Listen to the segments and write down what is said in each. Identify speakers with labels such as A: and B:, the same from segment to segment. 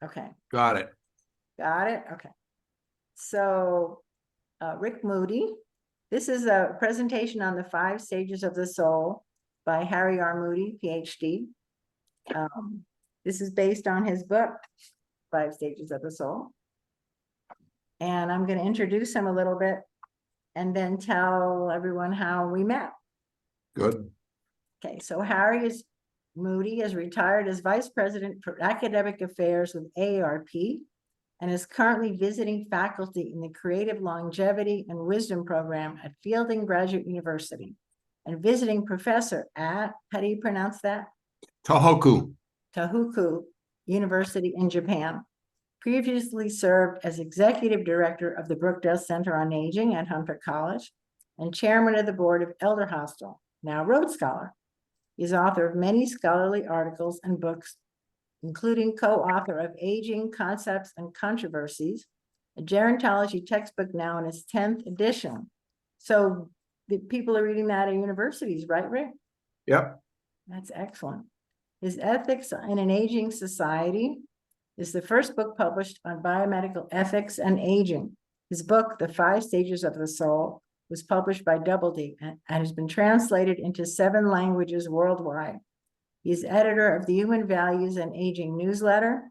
A: Okay,
B: Got it.
A: got it. Okay. So, Rick Moody, this is a presentation on the 5 stages of the soul by Harry R. Moody, PhD. This is based on his book, 5 Stages of the Soul. And I'm going to introduce him a little bit and then tell everyone how we met.
B: Good.
A: Okay, so Harry Moody is retired as Vice President for Academic Affairs with AARP and is currently visiting faculty in the Creative Longevity and Wisdom Program at Fielding Graduate University and visiting professor at, how do you pronounce that?
B: Tohoku.
A: Tohoku University in Japan. Previously served as executive director of the Brookdale Center on Aging at Hunter College and chairman of the board of Elder Hostel, now Rhodes Scholar. He's author of many scholarly articles and books, including co-author of Aging Concepts and Controversies, a gerontology textbook now in its 10th edition. So the people are reading that at universities, right, Rick?
B: Yep.
A: That's excellent. His Ethics in an Aging Society is the first book published on biomedical ethics and aging. His book, The 5 Stages of the Soul, was published by Doubleday and has been translated into 7 languages worldwide. He's editor of the Human Values and Aging newsletter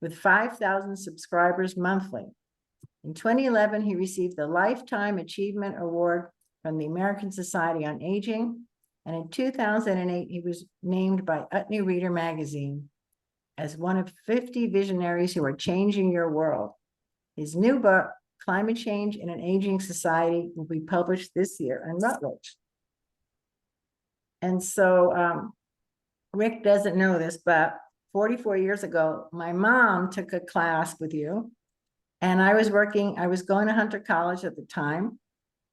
A: with 5,000 subscribers monthly. In 2011, he received the Lifetime Achievement Award from the American Society on Aging. And in 2008, he was named by Utne Reader magazine as one of 50 visionaries who are changing your world. His new book, Climate Change in an Aging Society, will be published this year in Routledge. And so Rick doesn't know this, but 44 years ago, my mom took a class with you, and I was going to Hunter College at the time,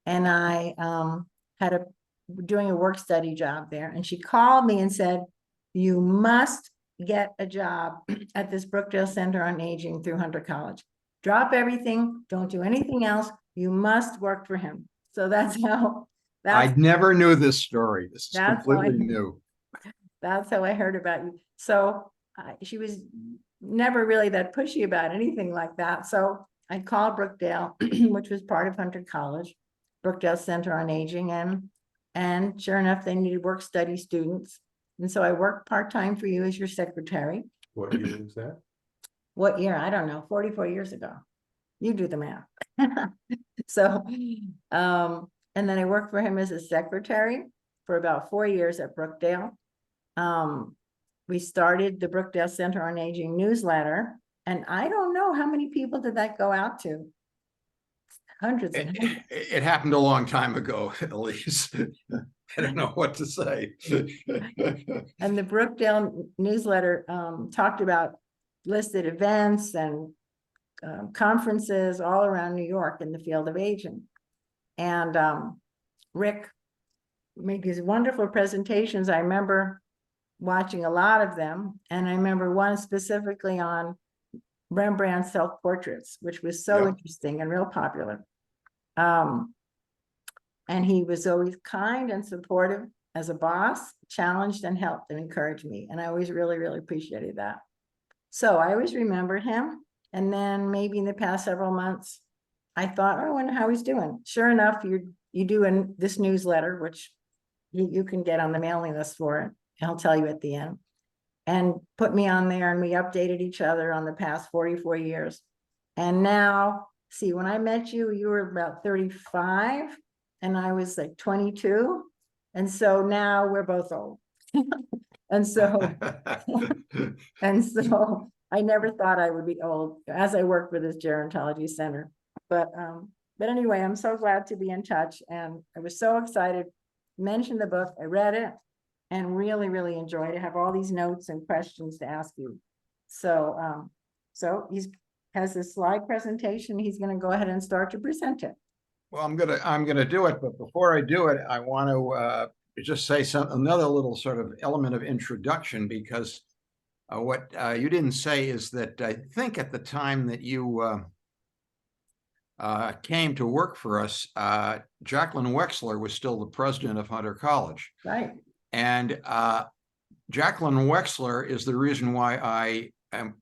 A: and I doing a work study job there, and she called me and said, you must get a job at this Brookdale Center on Aging through Hunter College. Drop everything, don't do anything else. You must work for him. So that's how.
B: I never knew this story. This is completely new.
A: That's how I heard about you. So she was never really that pushy about anything like that. So I called Brookdale, which was part of Hunter College, Brookdale Center on Aging, and sure enough, they needed work study students. And so I worked part-time for you as your secretary.
B: What year was that?
A: What year? I don't know, 44 years ago. You do the math. So, and then I worked for him as a secretary for about 4 years at Brookdale. We started the Brookdale Center on Aging newsletter, and I don't know how many people did that go out to. Hundreds and hundreds.
B: It happened a long time ago, Elise. I don't know what to say.
A: And the Brookdale newsletter talked about listed events and conferences all around New York in the field of aging. And Rick made these wonderful presentations. I remember watching a lot of them, and I remember one specifically on Rembrandt's self-portraits, which was so interesting and real popular. And he was always kind and supportive as a boss, challenged and helped and encouraged me. And I always really, really appreciated that. So I always remembered him. And then maybe in the past several months, I thought, oh, I wonder how he's doing. Sure enough, you do in this newsletter, which you can get on the mailing list for it. I'll tell you at the end. And put me on there, and we updated each other on the past 44 years. And now, see, when I met you, you were about 35 and I was like 22. And so now we're both old. And so I never thought I would be old as I worked for this gerontology center. But anyway, I'm so glad to be in touch, and I was so excited. Mentioned the book, I read it, and really, really enjoyed it. I have all these notes and questions to ask you. So, so he has this slide presentation. He's going to go ahead and start to present it.
B: Well, I'm gonna do it, but before I do it, I want to just say another little sort of element of introduction, because what you didn't say is that I think at the time that you came to work for us, Jacqueline Wexler was still the president of Hunter College.
A: Right.
B: And Jacqueline Wexler is the reason why I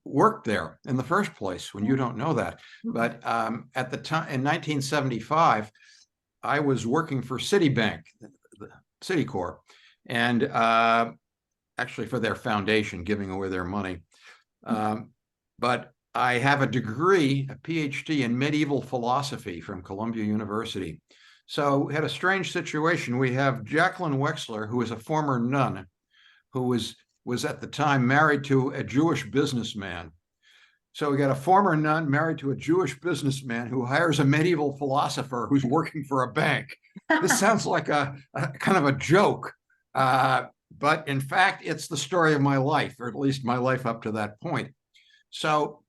B: worked there in the first place, when you don't know that. But at the time, in 1975, I was working for Citibank, the Citicorp, and actually for their foundation, giving away their money. But I have a degree, a PhD in medieval philosophy from Columbia University. So we had a strange situation. We have Jacqueline Wexler, who is a former nun, who was at the time married to a Jewish businessman. So we got a former nun married to a Jewish businessman who hires a medieval philosopher who's working for a bank. This sounds like a kind of a joke, but in fact, it's the story of my life, or at least my life up to that point. So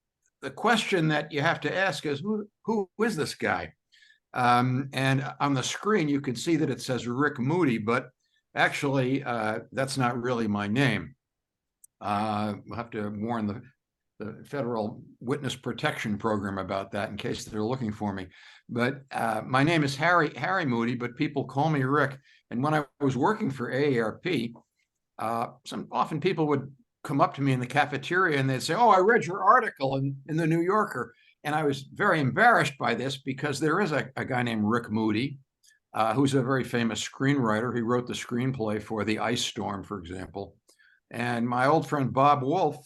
B: the question that you have to ask is, who is this guy? And on the screen, you can see that it says Rick Moody, but actually, that's not really my name. We'll have to warn the Federal Witness Protection Program about that in case they're looking for me. But my name is Harry Moody, but people call me Rick. And when I was working for AARP, often people would come up to me in the cafeteria and they'd say, "Oh, I read your article in the New Yorker." And I was very embarrassed by this because there is a guy named Rick Moody, who's a very famous screenwriter. He wrote the screenplay for The Ice Storm, for example. And my old friend Bob Wolf,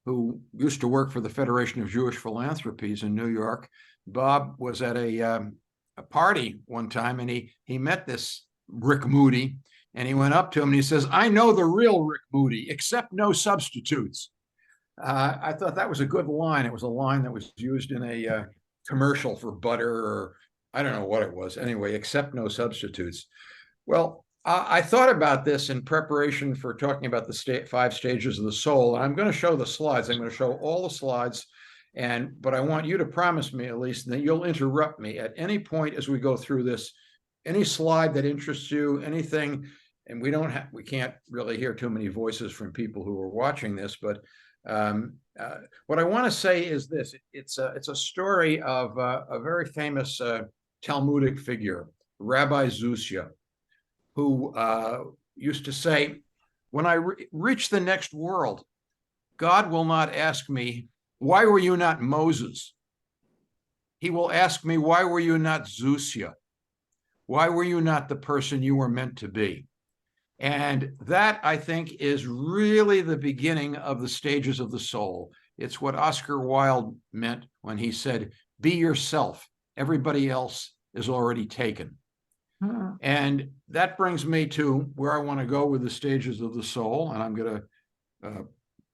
B: who used to work for the Federation of Jewish Philanthropies in New York, Bob was at a party one time, and he met this Rick Moody, and he went up to him and he says, "I know the real Rick Moody, except no substitutes." I thought that was a good line. It was a line that was used in a commercial for butter, or I don't know what it was. Anyway, except no substitutes. Well, I thought about this in preparation for talking about the 5 stages of the soul. And I'm going to show the slides. I'm going to show all the slides. But I want you to promise me, at least, that you'll interrupt me at any point as we go through this. Any slide that interests you, anything. And we can't really hear too many voices from people who are watching this, but what I want to say is this: it's a story of a very famous Talmudic figure, Rabbi Zusia, who used to say, "When I reach the next world, God will not ask me, 'Why were you not Moses?' He will ask me, 'Why were you not Zusia? Why were you not the person you were meant to be?'" And that, I think, is really the beginning of the stages of the soul. It's what Oscar Wilde meant when he said, "Be yourself. Everybody else is already taken." And that brings me to where I want to go with the stages of the soul. And I'm going to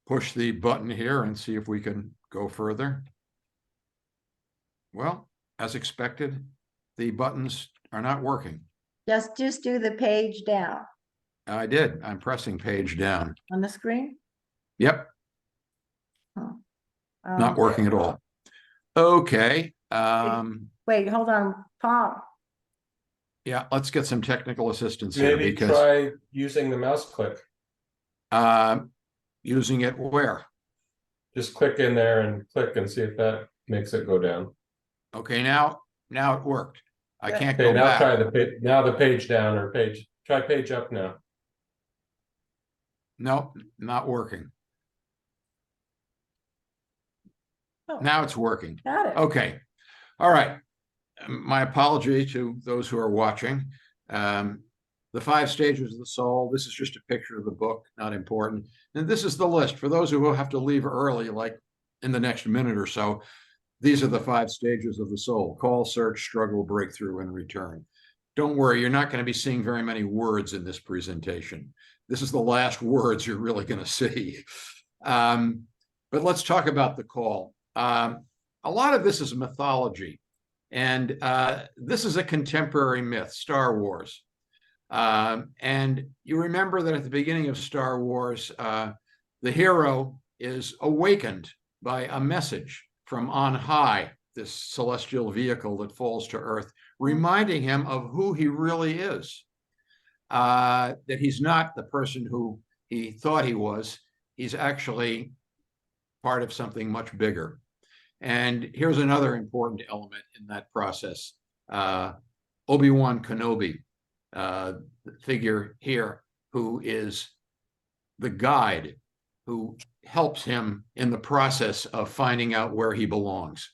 B: push the button here and see if we can go further. Well, as expected, the buttons are not working.
A: Just do the page down
B: I did. I'm pressing page down.
A: on the screen.
B: Yep. Not working at all. Okay.
A: Wait, hold on, Paul.
B: Yeah, let's get some technical assistance here.
C: Maybe
B: because
C: try using the mouse click.
B: using it where?
C: Just click in there and click and see if that makes it go down.
B: Okay, now it worked. I can't
C: Okay,
B: go
C: now
B: back.
C: try the page down or try page up now.
B: Nope, not working.
A: Oh,
B: Now it's working.
A: got it.
B: Okay. All right. My apology to those who are watching. The 5 stages of the soul. This is just a picture of the book, not important. And this is the list for those who will have to leave early, like in the next minute or so. These are the 5 stages of the soul: call, search, struggle, breakthrough, and return. Don't worry, you're not going to be seeing very many words in this presentation. This is the last words you're really going to see. But let's talk about the call. A lot of this is mythology. And this is a contemporary myth, Star Wars. And you remember that at the beginning of Star Wars, the hero is awakened by a message from on high, this celestial vehicle that falls to Earth, reminding him of who he really is. That he's not the person who he thought he was. He's actually part of something much bigger. And here's another important element in that process. Obi-Wan Kenobi, the figure here, who is the guide who helps him in the process of finding out where he belongs.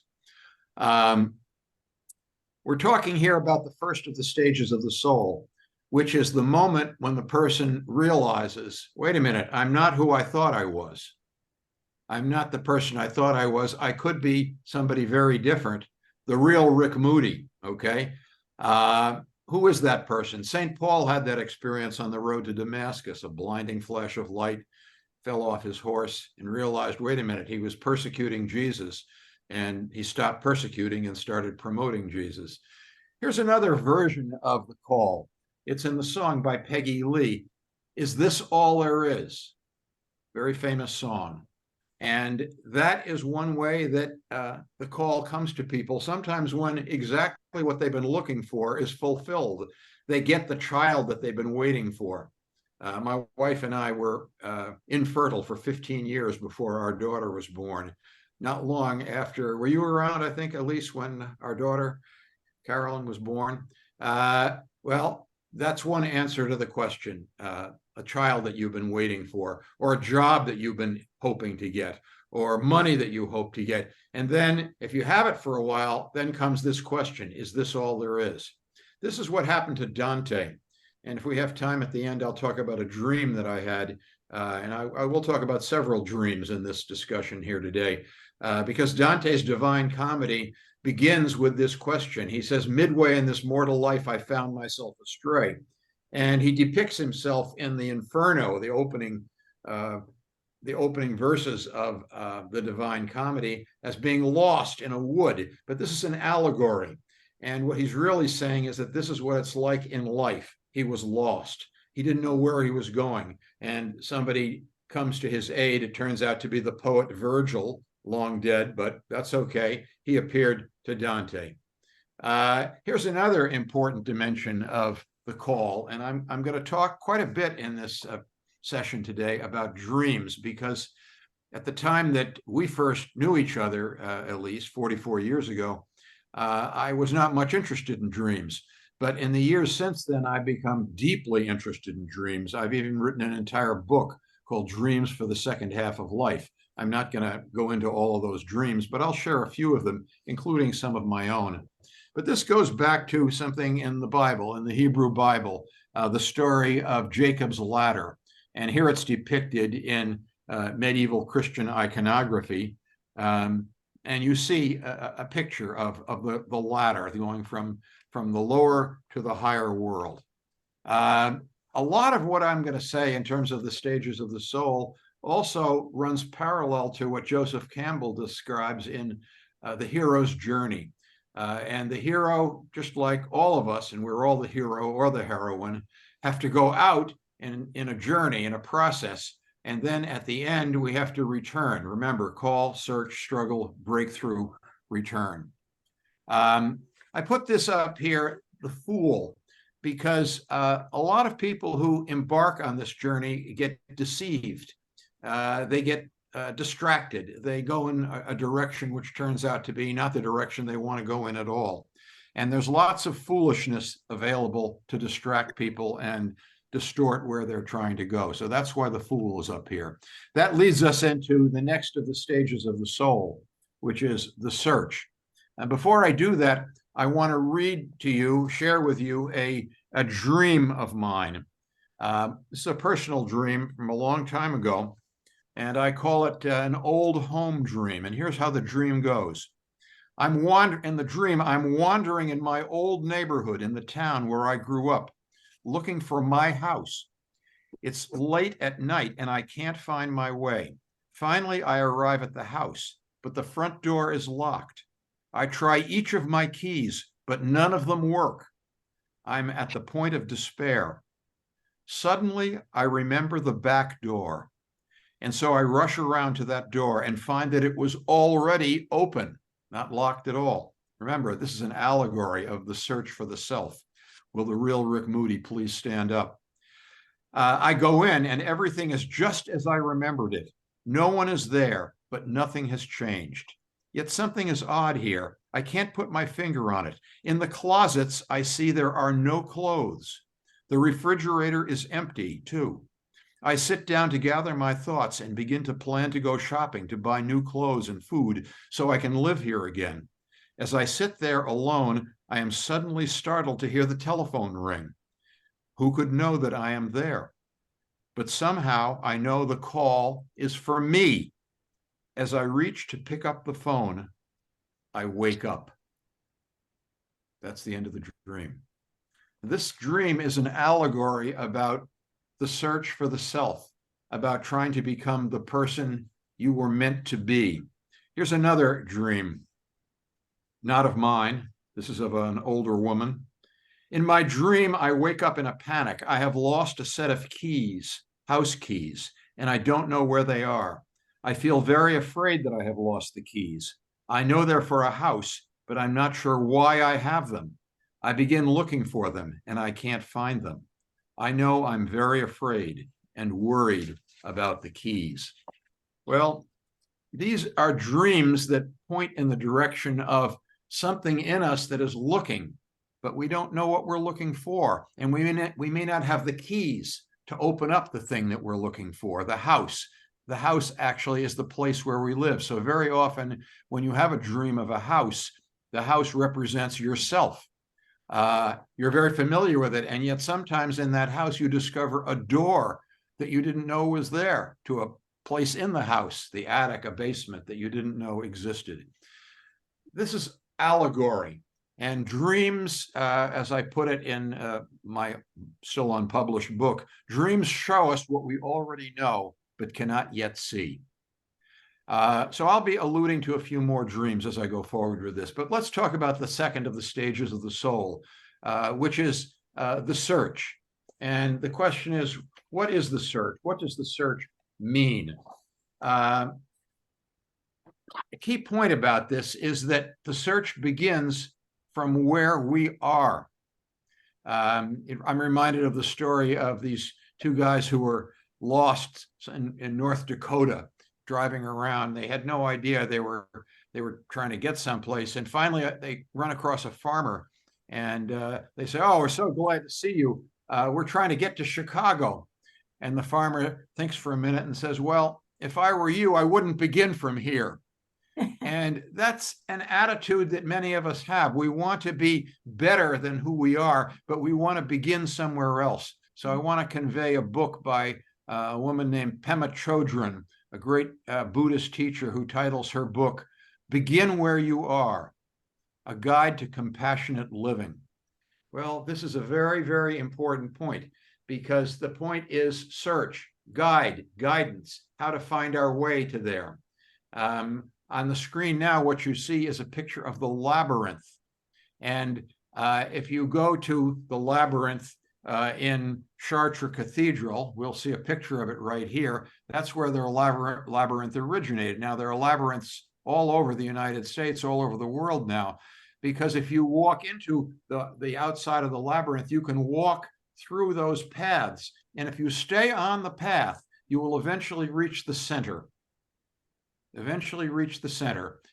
B: We're talking here about the first of the stages of the soul, which is the moment when the person realizes, wait a minute, I'm not who I thought I was. I'm not the person I thought I was. I could be somebody very different. The real Rick Moody, okay? Who is that person? St. Paul had that experience on the road to Damascus, a blinding flash of light, fell off his horse and realized, wait a minute, he was persecuting Jesus, and he stopped persecuting and started promoting Jesus. Here's another version of the call. It's in the song by Peggy Lee, Is This All There Is? Very famous song. And that is one way that the call comes to people, sometimes when exactly what they've been looking for is fulfilled. They get the child that they've been waiting for. My wife and I were infertile for 15 years before our daughter was born. Not long after, were you around, I think, Elise, when our daughter, Carolyn, was born? Well, that's one answer to the question. A child that you've been waiting for, or a job that you've been hoping to get, or money that you hope to get. And then if you have it for a while, then comes this question, is this all there is? This is what happened to Dante. And if we have time at the end, I'll talk about a dream that I had. And I will talk about several dreams in this discussion here today, because Dante's Divine Comedy begins with this question. He says, midway in this mortal life, I found myself astray. And he depicts himself in the Inferno, the opening verses of the Divine Comedy, as being lost in a wood. But this is an allegory. And what he's really saying is that this is what it's like in life. He was lost. He didn't know where he was going. And somebody comes to his aid. It turns out to be the poet Virgil, long dead, but that's okay. He appeared to Dante. Here's another important dimension of the call. And I'm going to talk quite a bit in this session today about dreams, because at the time that we first knew each other, at least 44 years ago, I was not much interested in dreams. But in the years since then, I've become deeply interested in dreams. I've even written an entire book called Dreams for the Second Half of Life. I'm not going to go into all of those dreams, but I'll share a few of them, including some of my own. But this goes back to something in the Bible, in the Hebrew Bible, the story of Jacob's ladder. And here it's depicted in medieval Christian iconography. And you see a picture of the ladder going from the lower to the higher world. A lot of what I'm going to say in terms of the stages of the soul also runs parallel to what Joseph Campbell describes in The Hero's Journey. And the hero, just like all of us, and we're all the hero or the heroine, have to go out in a journey, in a process, and then at the end, we have to return. Remember, call, search, struggle, breakthrough, return. I put this up here, the fool, because a lot of people who embark on this journey get deceived. They get distracted. They go in a direction which turns out to be not the direction they want to go in at all. And there's lots of foolishness available to distract people and distort where they're trying to go. So that's why the fool is up here. That leads us into the next of the stages of the soul, which is the search. And before I do that, I want to read to you, share with you a dream of mine. This is a personal dream from a long time ago, and I call it an old home dream. And here's how the dream goes. I'm wandering in my old neighborhood in the town where I grew up, looking for my house. It's late at night and I can't find my way. Finally, I arrive at the house, but the front door is locked. I try each of my keys, but none of them work. I'm at the point of despair. Suddenly, I remember the back door. And so I rush around to that door and find that it was already open, not locked at all. Remember, this is an allegory of the search for the self. Will the real Rick Moody please stand up? I go in and everything is just as I remembered it. No one is there, but nothing has changed. Yet something is odd here. I can't put my finger on it. In the closets, I see there are no clothes. The refrigerator is empty, too. I sit down to gather my thoughts and begin to plan to go shopping to buy new clothes and food so I can live here again. As I sit there alone, I am suddenly startled to hear the telephone ring. Who could know that I am there? But somehow I know the call is for me. As I reach to pick up the phone, I wake up. That's the end of the dream. This dream is an allegory about the search for the self, about trying to become the person you were meant to be. Here's another dream, not of mine. This is of an older woman. In my dream, I wake up in a panic. I have lost a set of keys, house keys, and I don't know where they are. I feel very afraid that I have lost the keys. I know they're for a house, but I'm not sure why I have them. I begin looking for them, and I can't find them. I know I'm very afraid and worried about the keys. Well, these are dreams that point in the direction of something in us that is looking, but we don't know what we're looking for. And we may not have the keys to open up the thing that we're looking for, the house. The house actually is the place where we live. So very often when you have a dream of a house, the house represents yourself. You're very familiar with it. And yet sometimes in that house, you discover a door that you didn't know was there to a place in the house, the attic, a basement that you didn't know existed. This is allegory. And dreams, as I put it in my still unpublished book, dreams show us what we already know, but cannot yet see. So I'll be alluding to a few more dreams as I go forward with this, but let's talk about the second of the stages of the soul, which is the search. And the question is, what is the search? What does the search mean? A key point about this is that the search begins from where we are. I'm reminded of the story of these two guys who were lost in North Dakota, driving around. They had no idea they were trying to get someplace, and finally they run across a farmer, and they say, "Oh, we're so glad to see you. We're trying to get to Chicago." And the farmer thinks for a minute and says, "Well, if I were you, I wouldn't begin from here." And that's an attitude that many of us have. We want to be better than who we are, but we want to begin somewhere else. So I want to convey a book by a woman named Pema Chodron, a great Buddhist teacher, who titles her book, "Begin Where You Are, A Guide to Compassionate Living." Well, this is a very, very important point, because the point is search, guidance, how to find our way to there. On the screen now, what you see is a picture of the labyrinth. And if you go to the labyrinth in Chartres Cathedral, we'll see a picture of it right here. That's where their labyrinth originated. Now, there are labyrinths all over the United States, all over the world now, because if you walk into the outside of the labyrinth, you can walk through those paths. And if you stay on the path, you will eventually reach the center.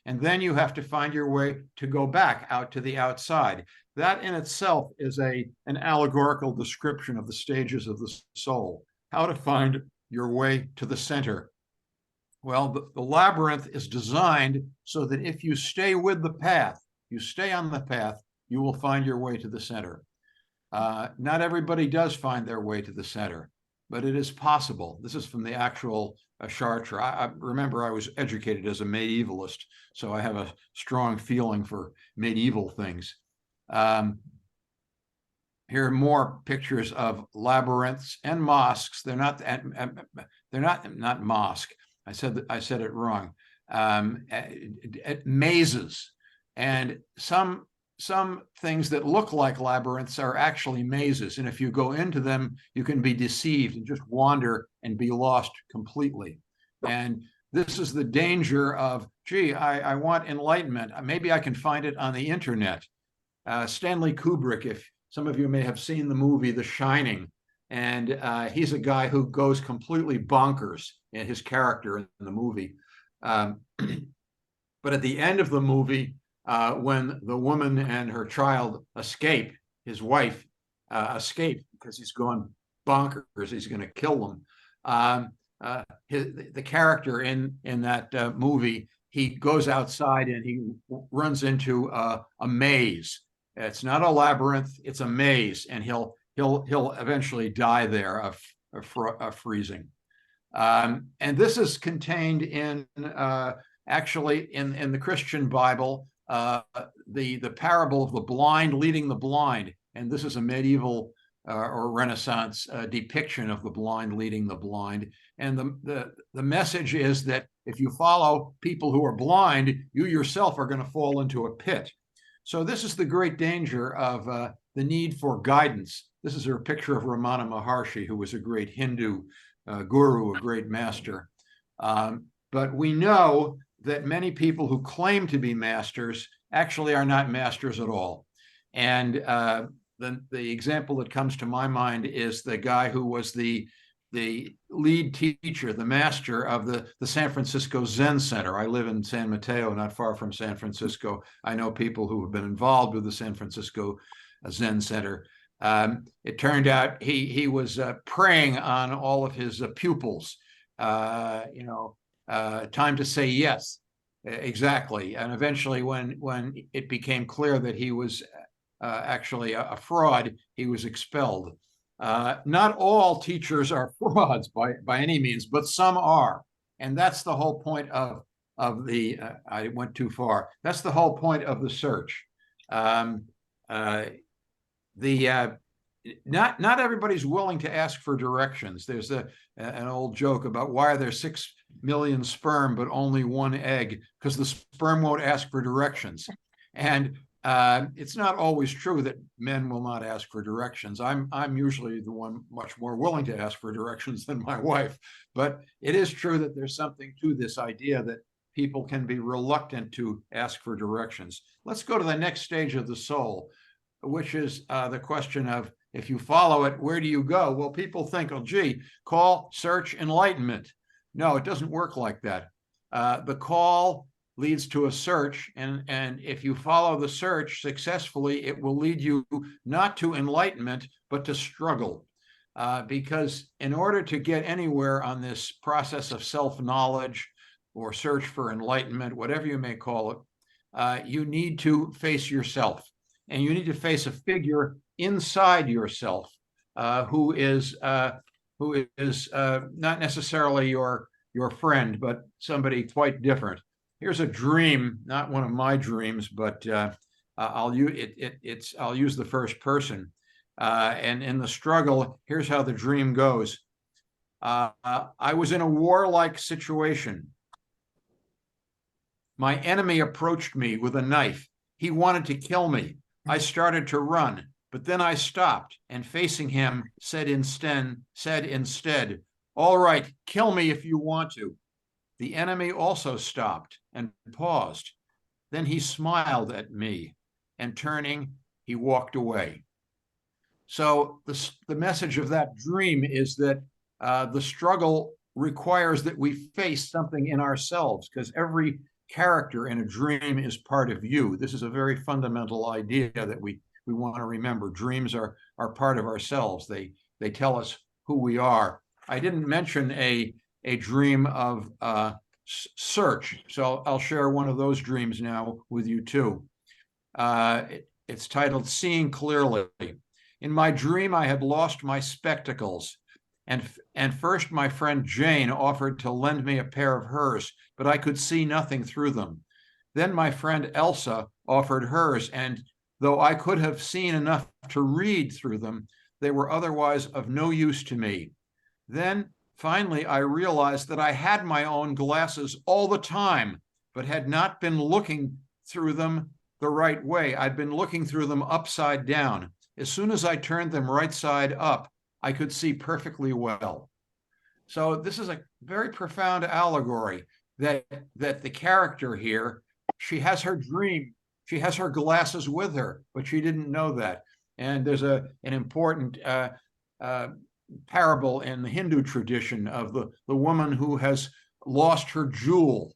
B: And then you have to find your way to go back out to the outside. That in itself is an allegorical description of the stages of the soul, how to find your way to the center. Well, the labyrinth is designed so that if you stay with the path, you stay on the path, you will find your way to the center. Not everybody does find their way to the center, but it is possible. This is from the actual Chartres. I remember I was educated as a medievalist, so I have a strong feeling for medieval things. Here are more pictures of labyrinths and mosques. They're not mosque. I said it wrong. Mazes, and some things that look like labyrinths are actually mazes. And if you go into them, you can be deceived and just wander and be lost completely. And this is the danger of, gee, I want enlightenment. Maybe I can find it on the internet. Stanley Kubrick, if some of you may have seen the movie The Shining, and he's a guy who goes completely bonkers in his character in the movie. But at the end of the movie, when the woman and her child escape, his wife escape because he's gone bonkers, he's going to kill them. The character in that movie, he goes outside and he runs into a maze. It's not a labyrinth; it's a maze, and he'll eventually die there of freezing. And this is contained in actually in the Christian Bible, the parable of the blind leading the blind, and this is a medieval or Renaissance depiction of the blind leading the blind. And the message is that if you follow people who are blind, you yourself are going to fall into a pit. So this is the great danger of the need for guidance. This is a picture of Ramana Maharshi, who was a great Hindu guru, a great master. But we know that many people who claim to be masters actually are not masters at all. And the example that comes to my mind is the guy who was the lead teacher, the master of the San Francisco Zen Center. I live in San Mateo, not far from San Francisco. I know people who have been involved with the San Francisco Zen Center. It turned out he was preying on all of his pupils. Time to say yes, exactly. And eventually, when it became clear that he was actually a fraud, he was expelled. Not all teachers are frauds by any means, but some are, and that's the whole point of the. I went too far. That's the whole point of the search. Not everybody's willing to ask for directions. There's an old joke about why are there 6 million sperm but only 1 egg, because the sperm won't ask for directions. And it's not always true that men will not ask for directions. I'm usually the one much more willing to ask for directions than my wife, but it is true that there's something to this idea that people can be reluctant to ask for directions. Let's go to the next stage of the soul, which is the question of, if you follow it, where do you go? Well, people think, oh, gee, call, search, enlightenment. No, it doesn't work like that. The call leads to a search, and if you follow the search successfully, it will lead you not to enlightenment, but to struggle. Because in order to get anywhere on this process of self-knowledge or search for enlightenment, whatever you may call it, you need to face yourself. And you need to face a figure inside yourself who is not necessarily your friend, but somebody quite different. Here's a dream, not one of my dreams, but I'll use the first person. And in the struggle, here's how the dream goes. I was in a warlike situation. My enemy approached me with a knife. He wanted to kill me. I started to run, but then I stopped and, facing him, said instead, all right, kill me if you want to. The enemy also stopped and paused. Then he smiled at me, and turning, he walked away. So the message of that dream is that the struggle requires that we face something in ourselves, because every character in a dream is part of you. This is a very fundamental idea that we want to remember. Dreams are part of ourselves. They tell us who we are. I didn't mention a dream of search, so I'll share one of those dreams now with you too. It's titled Seeing Clearly. In my dream, I had lost my spectacles. And first my friend Jane offered to lend me a pair of hers, but I could see nothing through them. Then my friend Elsa offered hers, and though I could have seen enough to read through them, they were otherwise of no use to me. Then finally I realized that I had my own glasses all the time, but had not been looking through them the right way. I'd been looking through them upside down. As soon as I turned them right side up, I could see perfectly well. So this is a very profound allegory that the character here, she has her dream, she has her glasses with her, but she didn't know that. And there's an important parable in the Hindu tradition of the woman who has lost her jewel,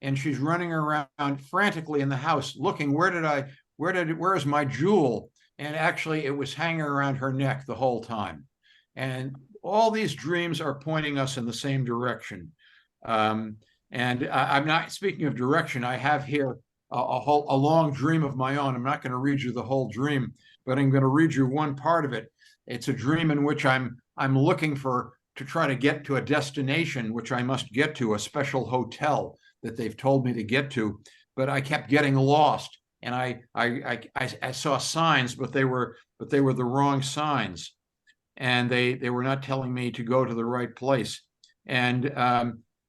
B: and she's running around frantically in the house looking, where is my jewel? And actually it was hanging around her neck the whole time. And all these dreams are pointing us in the same direction. And I'm not speaking of direction. I have here a long dream of my own. I'm not going to read you the whole dream, but I'm going to read you one part of it. It's a dream in which I'm looking to try to get to a destination, which I must get to, a special hotel that they've told me to get to, but I kept getting lost. And I saw signs, but they were the wrong signs, and they were not telling me to go to the right place. And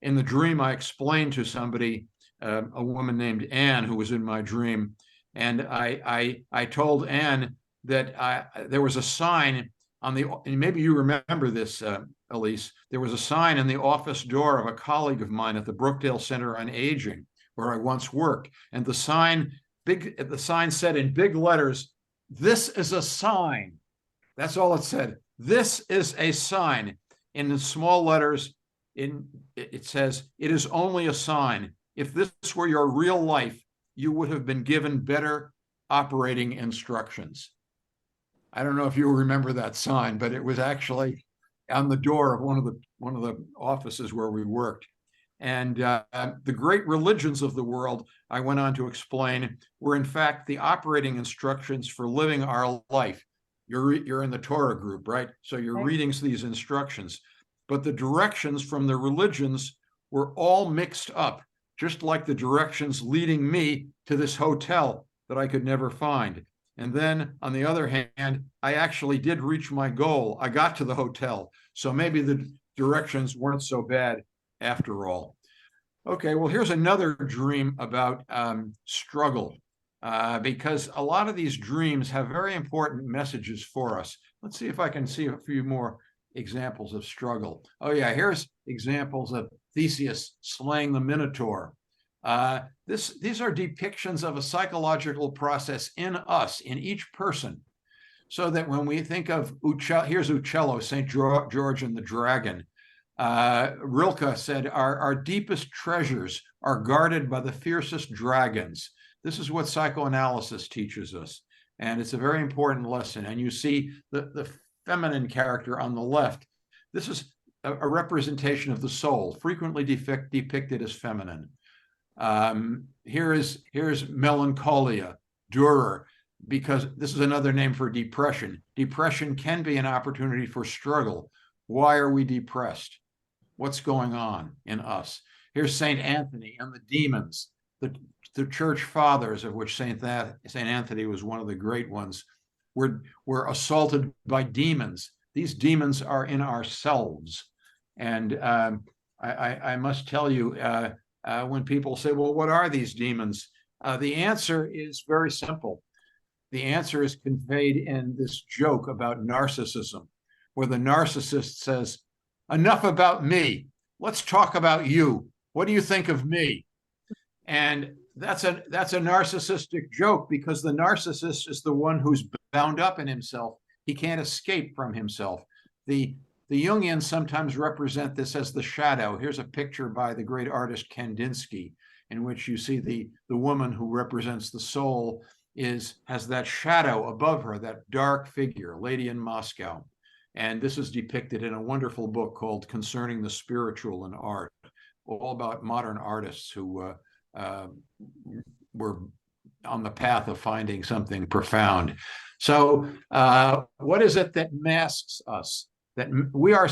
B: in the dream, I explained to somebody, a woman named Anne, who was in my dream, and I told Anne that there was a sign on the, and maybe you remember this, Elise, there was a sign in the office door of a colleague of mine at the Brookdale Center on Aging, where I once worked. And the sign said in big letters, "This is a sign." That's all it said. This is a sign. In the small letters, it says, "It is only a sign. If this were your real life, you would have been given better operating instructions." I don't know if you remember that sign, but it was actually on the door of one of the offices where we worked. And the great religions of the world, I went on to explain, were in fact the operating instructions for living our life. You're in the Torah group, right? So you're reading these instructions, but the directions from the religions were all mixed up, just like the directions leading me to this hotel that I could never find. And then on the other hand, I actually did reach my goal. I got to the hotel. So maybe the directions weren't so bad after all. Okay, well, here's another dream about struggle, because a lot of these dreams have very important messages for us. Let's see if I can see a few more examples of struggle. Oh yeah, here's examples of Theseus slaying the Minotaur. These are depictions of a psychological process in us, in each person, so that when we think of here's Uccello, St. George and the Dragon. Rilke said, our deepest treasures are guarded by the fiercest dragons. This is what psychoanalysis teaches us, and it's a very important lesson. And you see the feminine character on the left. This is a representation of the soul, frequently depicted as feminine. Here's melancholia, Dürer, because this is another name for depression. Depression can be an opportunity for struggle. Why are we depressed? What's going on in us? Here's St. Anthony and the demons, the church fathers, of which St. Anthony was one of the great ones, were assaulted by demons. These demons are in ourselves. And I must tell you, when people say, well, what are these demons? The answer is very simple. The answer is conveyed in this joke about narcissism, where the narcissist says, enough about me. Let's talk about you. What do you think of me? And that's a narcissistic joke, because the narcissist is the one who's bound up in himself. He can't escape from himself. The Jungians sometimes represent this as the shadow. Here's a picture by the great artist Kandinsky, in which you see the woman who represents the soul has that shadow above her, that dark figure, Lady in Moscow. And this is depicted in a wonderful book called Concerning the Spiritual in Art, all about modern artists who were on the path of finding something profound. So what is it that masks us? That we are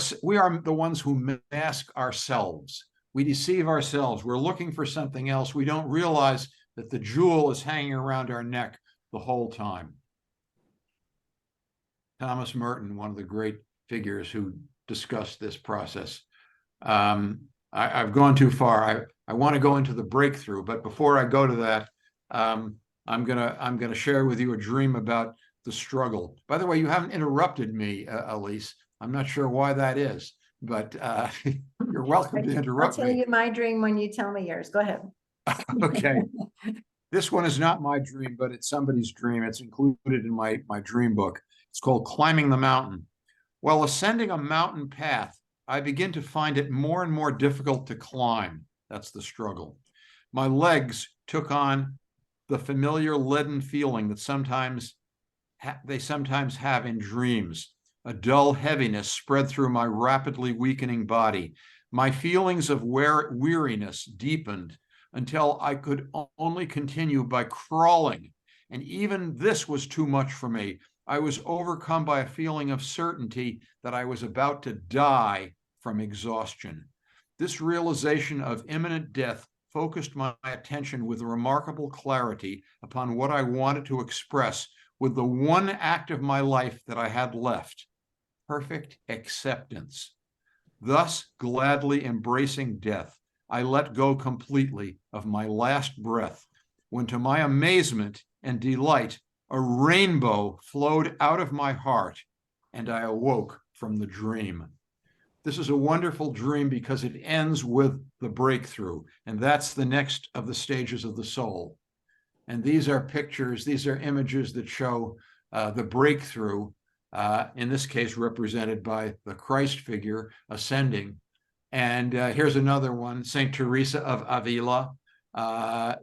B: the ones who mask ourselves. We deceive ourselves. We're looking for something else. We don't realize that the jewel is hanging around our neck the whole time. Thomas Merton, one of the great figures who discussed this process. I've gone too far. I want to go into the breakthrough, but before I go to that, I'm gonna share with you a dream about the struggle. By the way, you haven't interrupted me, Elise. I'm not sure why that is, but you're welcome to interrupt me.
A: I'll tell you my dream when you tell me yours. Go ahead.
B: Okay. This one is not my dream, but it's somebody's dream. It's included in my dream book. It's called Climbing the Mountain. While ascending a mountain path, I begin to find it more and more difficult to climb. That's the struggle. My legs took on the familiar leaden feeling that they sometimes have in dreams. A dull heaviness spread through my rapidly weakening body. My feelings of weariness deepened until I could only continue by crawling. And even this was too much for me. I was overcome by a feeling of certainty that I was about to die from exhaustion. This realization of imminent death focused my attention with remarkable clarity upon what I wanted to express with the one act of my life that I had left: perfect acceptance. Thus, gladly embracing death, I let go completely of my last breath, when to my amazement and delight, a rainbow flowed out of my heart, and I awoke from the dream. This is a wonderful dream because it ends with the breakthrough, and that's the next of the stages of the soul. And these are pictures, these are images that show the breakthrough, in this case represented by the Christ figure ascending. And here's another one, Saint Teresa of Avila.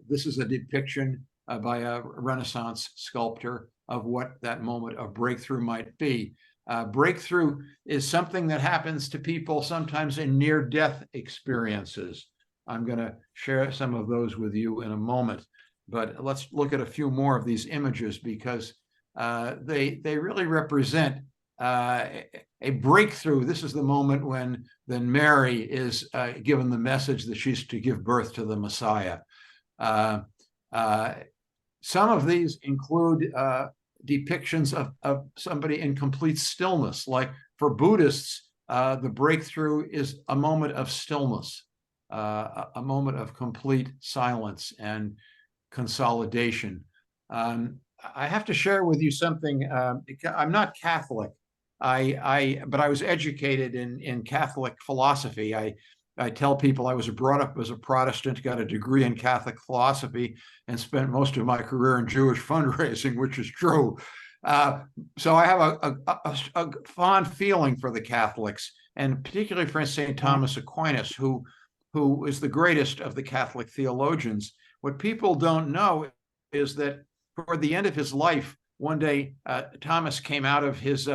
B: This is a depiction by a Renaissance sculptor of what that moment of breakthrough might be. Breakthrough is something that happens to people sometimes in near-death experiences. I'm going to share some of those with you in a moment, but let's look at a few more of these images because they really represent a breakthrough. This is the moment when then Mary is given the message that she's to give birth to the Messiah. Some of these include depictions of somebody in complete stillness. Like for Buddhists, the breakthrough is a moment of stillness, a moment of complete silence and consolidation. I have to share with you something. I'm not Catholic, but I was educated in Catholic philosophy. I tell people I was brought up as a Protestant, got a degree in Catholic philosophy, and spent most of my career in Jewish fundraising, which is true. So I have a fond feeling for the Catholics, and particularly for St. Thomas Aquinas, who is the greatest of the Catholic theologians. What people don't know is that toward the end of his life, one day Thomas came out of his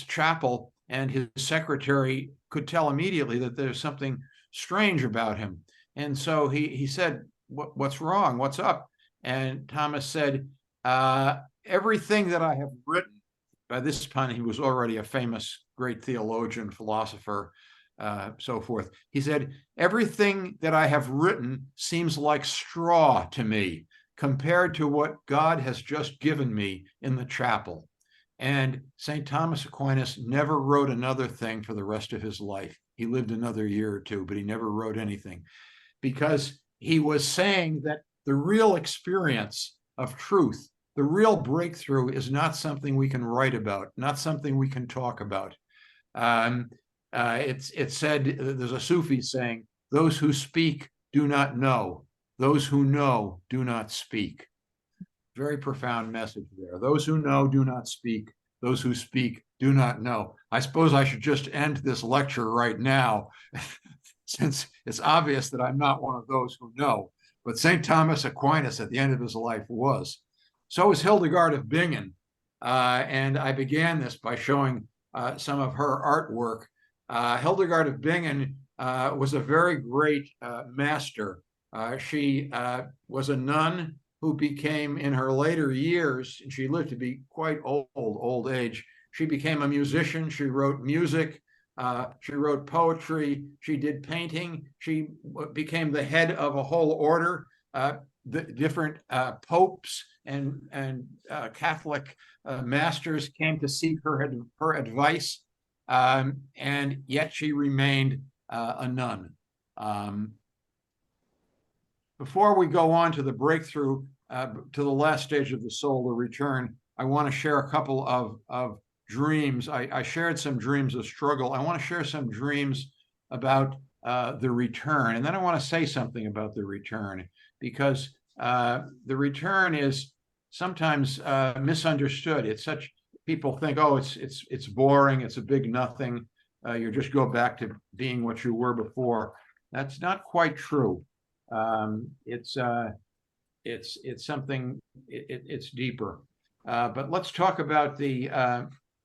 B: chapel, and his secretary could tell immediately that there's something strange about him. And so he said, what's wrong? What's up? And Thomas said, everything that I have written, by this time he was already a famous great theologian, philosopher, so forth. He said, everything that I have written seems like straw to me compared to what God has just given me in the chapel. And St. Thomas Aquinas never wrote another thing for the rest of his life. He lived another year or two, but he never wrote anything because he was saying that the real experience of truth, the real breakthrough, is not something we can write about, not something we can talk about. It's said, there's a Sufi saying, those who speak do not know, those who know do not speak. Very profound message there. Those who know do not speak. Those who speak do not know. I suppose I should just end this lecture right now, since it's obvious that I'm not one of those who know. But St. Thomas Aquinas at the end of his life was. So was Hildegard of Bingen. And I began this by showing some of her artwork. Hildegard of Bingen was a very great master. She was a nun who became, in her later years, and she lived to be quite old age, she became a musician. She wrote music, she wrote poetry, she did painting, she became the head of a whole order. The different popes and Catholic masters came to seek her advice, and yet she remained a nun. Before we go on to the breakthrough, to the last stage of the soul, the return, I want to share a couple of dreams. I shared some dreams of struggle. I want to share some dreams about the return. And then I want to say something about the return, because the return is sometimes misunderstood. It's such, people think, oh, it's boring, it's a big nothing. You just go back to being what you were before. That's not quite true. It's something, it's deeper. But let's talk about the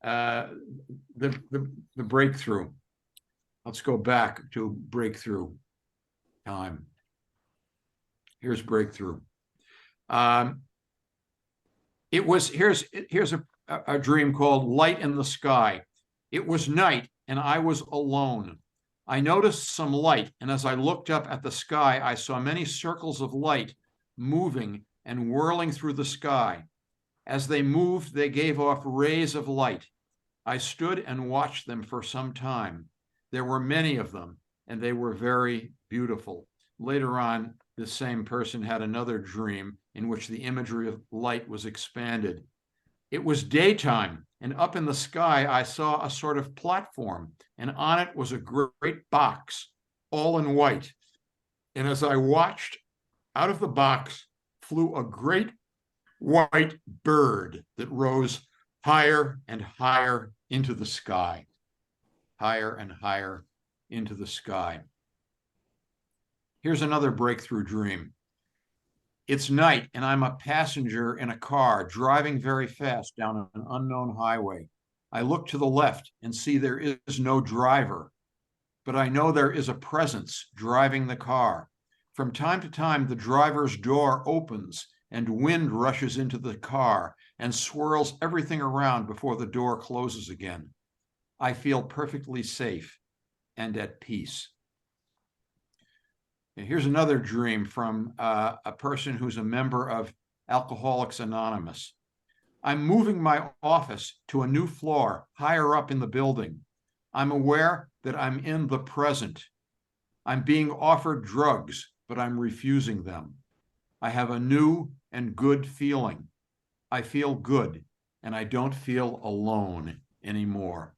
B: the breakthrough. Let's go back to breakthrough time. Here's breakthrough. Here's a dream called Light in the Sky. It was night and I was alone. I noticed some light, and as I looked up at the sky, I saw many circles of light moving and whirling through the sky. As they moved, they gave off rays of light. I stood and watched them for some time. There were many of them, and they were very beautiful. Later on, this same person had another dream in which the imagery of light was expanded. It was daytime, and up in the sky, I saw a sort of platform, and on it was a great box, all in white. And as I watched, out of the box flew a great white bird that rose higher and higher into the sky, higher and higher into the sky. Here's another breakthrough dream. It's night and I'm a passenger in a car driving very fast down an unknown highway. I look to the left and see there is no driver, but I know there is a presence driving the car. From time to time, the driver's door opens and wind rushes into the car and swirls everything around before the door closes again. I feel perfectly safe and at peace. And here's another dream from a person who's a member of Alcoholics Anonymous. I'm moving my office to a new floor higher up in the building. I'm aware that I'm in the present. I'm being offered drugs, but I'm refusing them. I have a new and good feeling. I feel good, and I don't feel alone anymore.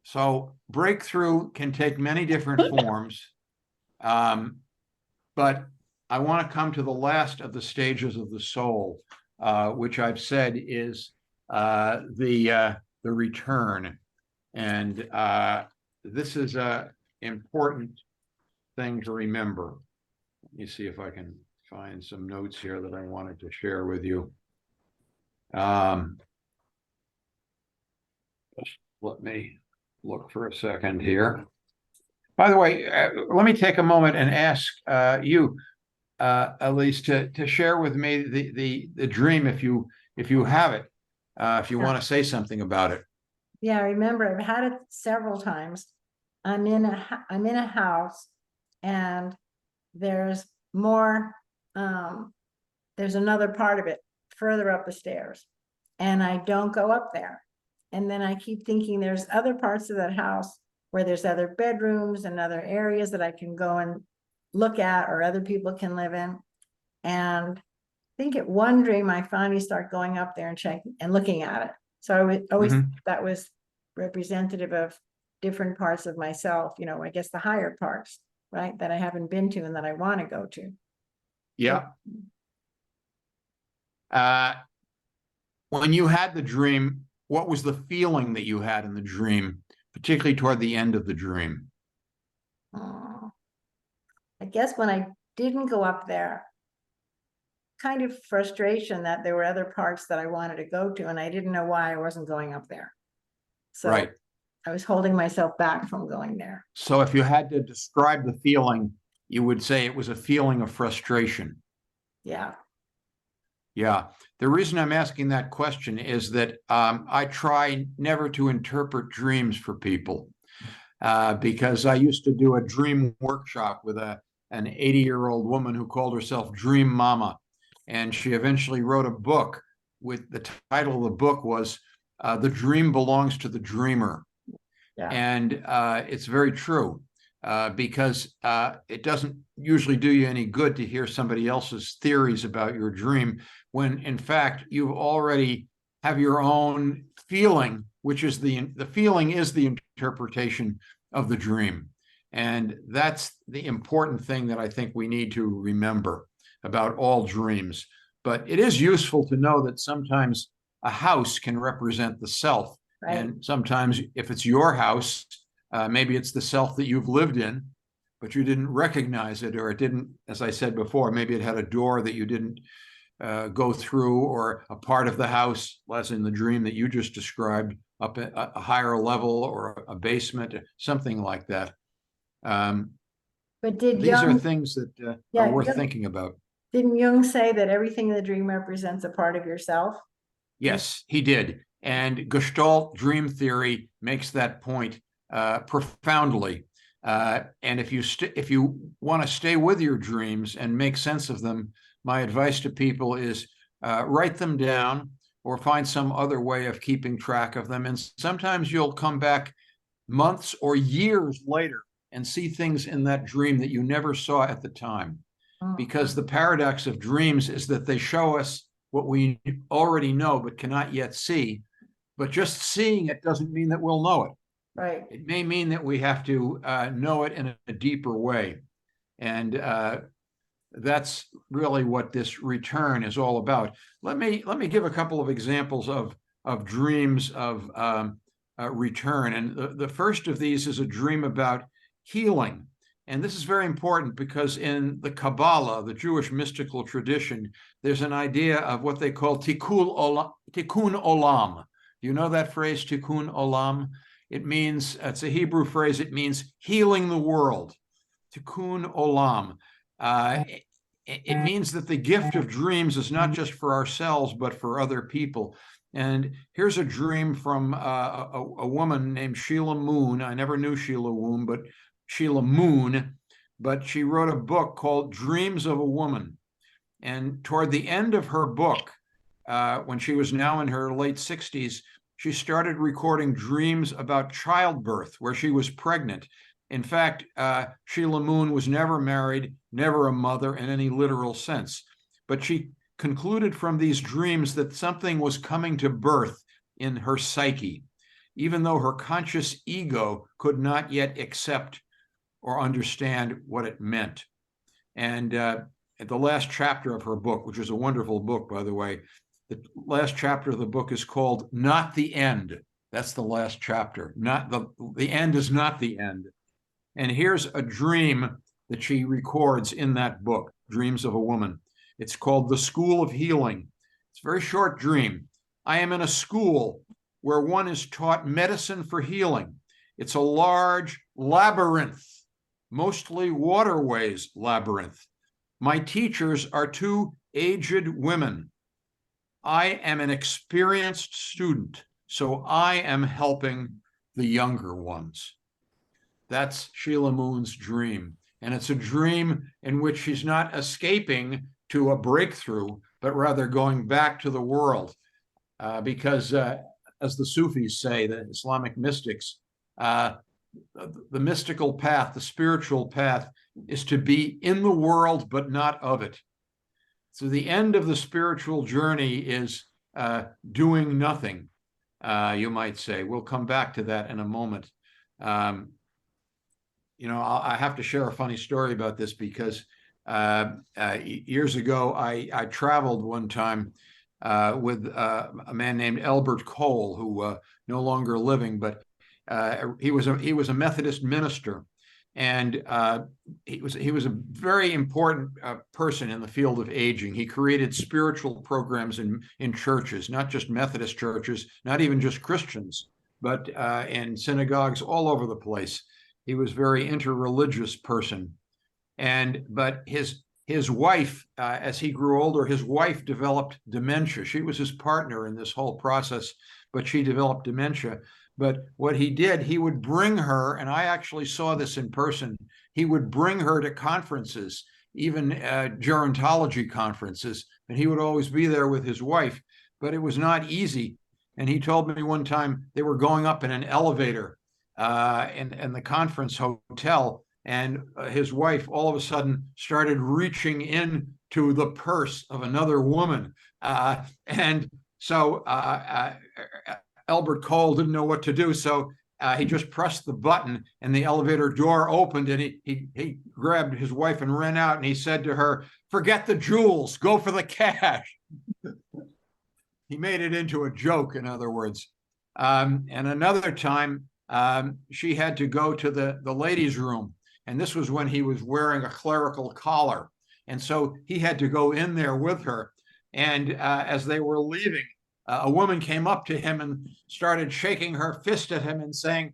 B: So breakthrough can take many different forms, but I want to come to the last of the stages of the soul, which I've said is the return, and this is an important thing to remember. Let me see if I can find some notes here that I wanted to share with you. Just let me look for a second here. By the way, let me take a moment and ask you, Elise, to share with me the dream if you have it, if you want to say something about it.
A: Yeah, I remember I've had it several times. I'm in a house and there's more, there's another part of it further up the stairs and I don't go up there. And then I keep thinking there's other parts of that house where there's other bedrooms and other areas that I can go and look at or other people can live in. And I think at one dream, I finally start going up there and checking and looking at it. So I would always, that was representative of different parts of myself, you know, I guess the higher parts, right, that I haven't been to and that I want to go to.
B: Yeah. When you had the dream, what was the feeling that you had in the dream, particularly toward the end of the dream?
A: I guess when I didn't go up there, kind of frustration that there were other parts that I wanted to go to and I didn't know why I wasn't going up there. So
B: right.
A: I was holding myself back from going there.
B: So if you had to describe the feeling, you would say it was a feeling of frustration.
A: Yeah.
B: Yeah. The reason I'm asking that question is that I try never to interpret dreams for people because I used to do a dream workshop with an 80-year-old woman who called herself Dream Mama. And she eventually wrote a book with the title of the book was The Dream Belongs to the Dreamer. Yeah. And it's very true because it doesn't usually do you any good to hear somebody else's theories about your dream when in fact you already have your own feeling, which is the feeling is the interpretation of the dream. And that's the important thing that I think we need to remember about all dreams. But it is useful to know that sometimes a house can represent the self. Right. And sometimes if it's your house, maybe it's the self that you've lived in, but you didn't recognize it, or it didn't, as I said before, maybe it had a door that you didn't go through, or a part of the house, as in the dream that you just described, up at a higher level or a basement, something like that.
A: But did
B: These are
A: Jung,
B: things that
A: Yeah,
B: are worth
A: Jung-
B: thinking about.
A: didn't Jung say that everything in the dream represents a part of yourself?
B: Yes, he did. And Gestalt dream theory makes that point profoundly. And if you want to stay with your dreams and make sense of them, my advice to people is write them down or find some other way of keeping track of them. And sometimes you'll come back months or years later and see things in that dream that you never saw at the time. Because the paradox of dreams is that they show us what we already know but cannot yet see. But just seeing it doesn't mean that we'll know it.
A: Right.
B: It may mean that we have to know it in a deeper way. And that's really what this return is all about. Let me give a couple of examples of dreams of return. And the first of these is a dream about healing. And this is very important because in the Kabbalah, the Jewish mystical tradition, there's an idea of what they call tikkun olam. Do you know that phrase, tikkun olam? It means, it's a Hebrew phrase, it means healing the world. Tikkun olam. It means that the gift of dreams is not just for ourselves, but for other people. And here's a dream from a woman named Sheila Moon. I never knew Sheila Moon, but she wrote a book called Dreams of a Woman. And toward the end of her book, when she was now in her late 60s, she started recording dreams about childbirth, where she was pregnant. In fact, Sheila Moon was never married, never a mother in any literal sense. But she concluded from these dreams that something was coming to birth in her psyche, even though her conscious ego could not yet accept or understand what it meant. And at the last chapter of her book, which is a wonderful book, by the way, the last chapter of the book is called Not the End. That's the last chapter. Not the end is not the end. And here's a dream that she records in that book, Dreams of a Woman. It's called The School of Healing. It's a very short dream. I am in a school where one is taught medicine for healing. It's a large labyrinth, mostly waterways labyrinth. My teachers are two aged women. I am an experienced student, so I am helping the younger ones. That's Sheila Moon's dream. And it's a dream in which she's not escaping to a breakthrough, but rather going back to the world. Because as the Sufis say, the Islamic mystics, the mystical path, the spiritual path, is to be in the world, but not of it. So the end of the spiritual journey is doing nothing, you might say. We'll come back to that in a moment. I have to share a funny story about this because years ago, I traveled one time with a man named Albert Cole, who no longer living, but he was a Methodist minister, and he was a very important person in the field of aging. He created spiritual programs in churches, not just Methodist churches, not even just Christians, but in synagogues all over the place. He was a very interreligious person, but his wife, as he grew older, his wife developed dementia. She was his partner in this whole process, but she developed dementia. But what he did, he would bring her, and I actually saw this in person, he would bring her to conferences, even gerontology conferences, and he would always be there with his wife, but it was not easy. And he told me one time they were going up in an elevator in the conference hotel, and his wife all of a sudden started reaching in to the purse of another woman. And so Albert Cole didn't know what to do. So he just pressed the button and the elevator door opened, and he grabbed his wife and ran out, and he said to her, "Forget the jewels, go for the cash." He made it into a joke, in other words. And another time, she had to go to the ladies' room. And this was when he was wearing a clerical collar. And so he had to go in there with her. And as they were leaving, a woman came up to him and started shaking her fist at him and saying,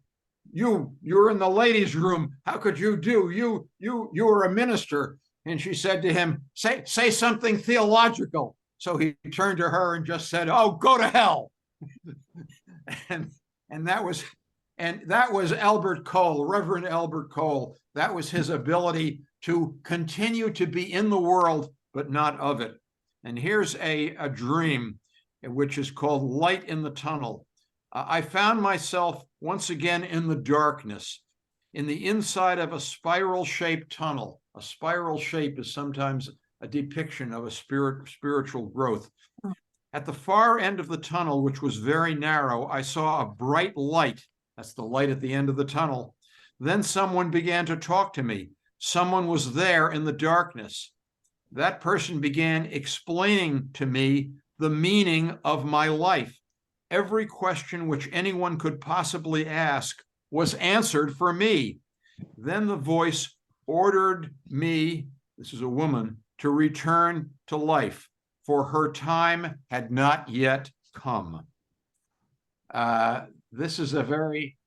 B: you're in the ladies' room. How could you do? You were a minister. And she said to him, say something theological. So he turned to her and just said, oh, go to hell. and that was Albert Cole, Reverend Albert Cole. That was his ability to continue to be in the world, but not of it. And here's a dream, which is called Light in the Tunnel. I found myself once again in the darkness, in the inside of a spiral-shaped tunnel. A spiral shape is sometimes a depiction of a spiritual growth. At the far end of the tunnel, which was very narrow, I saw a bright light. That's the light at the end of the tunnel. Then someone began to talk to me. Someone was there in the darkness. That person began explaining to me the meaning of my life. Every question which anyone could possibly ask was answered for me. Then the voice ordered me, this is a woman, to return to life, for her time had not yet come. This is a very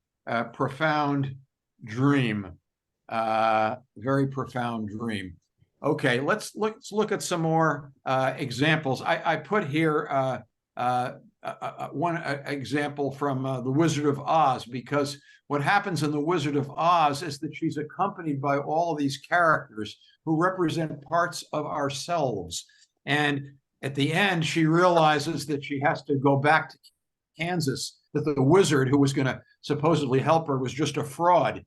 B: profound dream. Very profound dream. Okay, let's look at some more examples. I put here one example from The Wizard of Oz, because what happens in The Wizard of Oz is that she's accompanied by all of these characters who represent parts of ourselves. And at the end, she realizes that she has to go back to Kansas, that the wizard who was going to supposedly help her was just a fraud.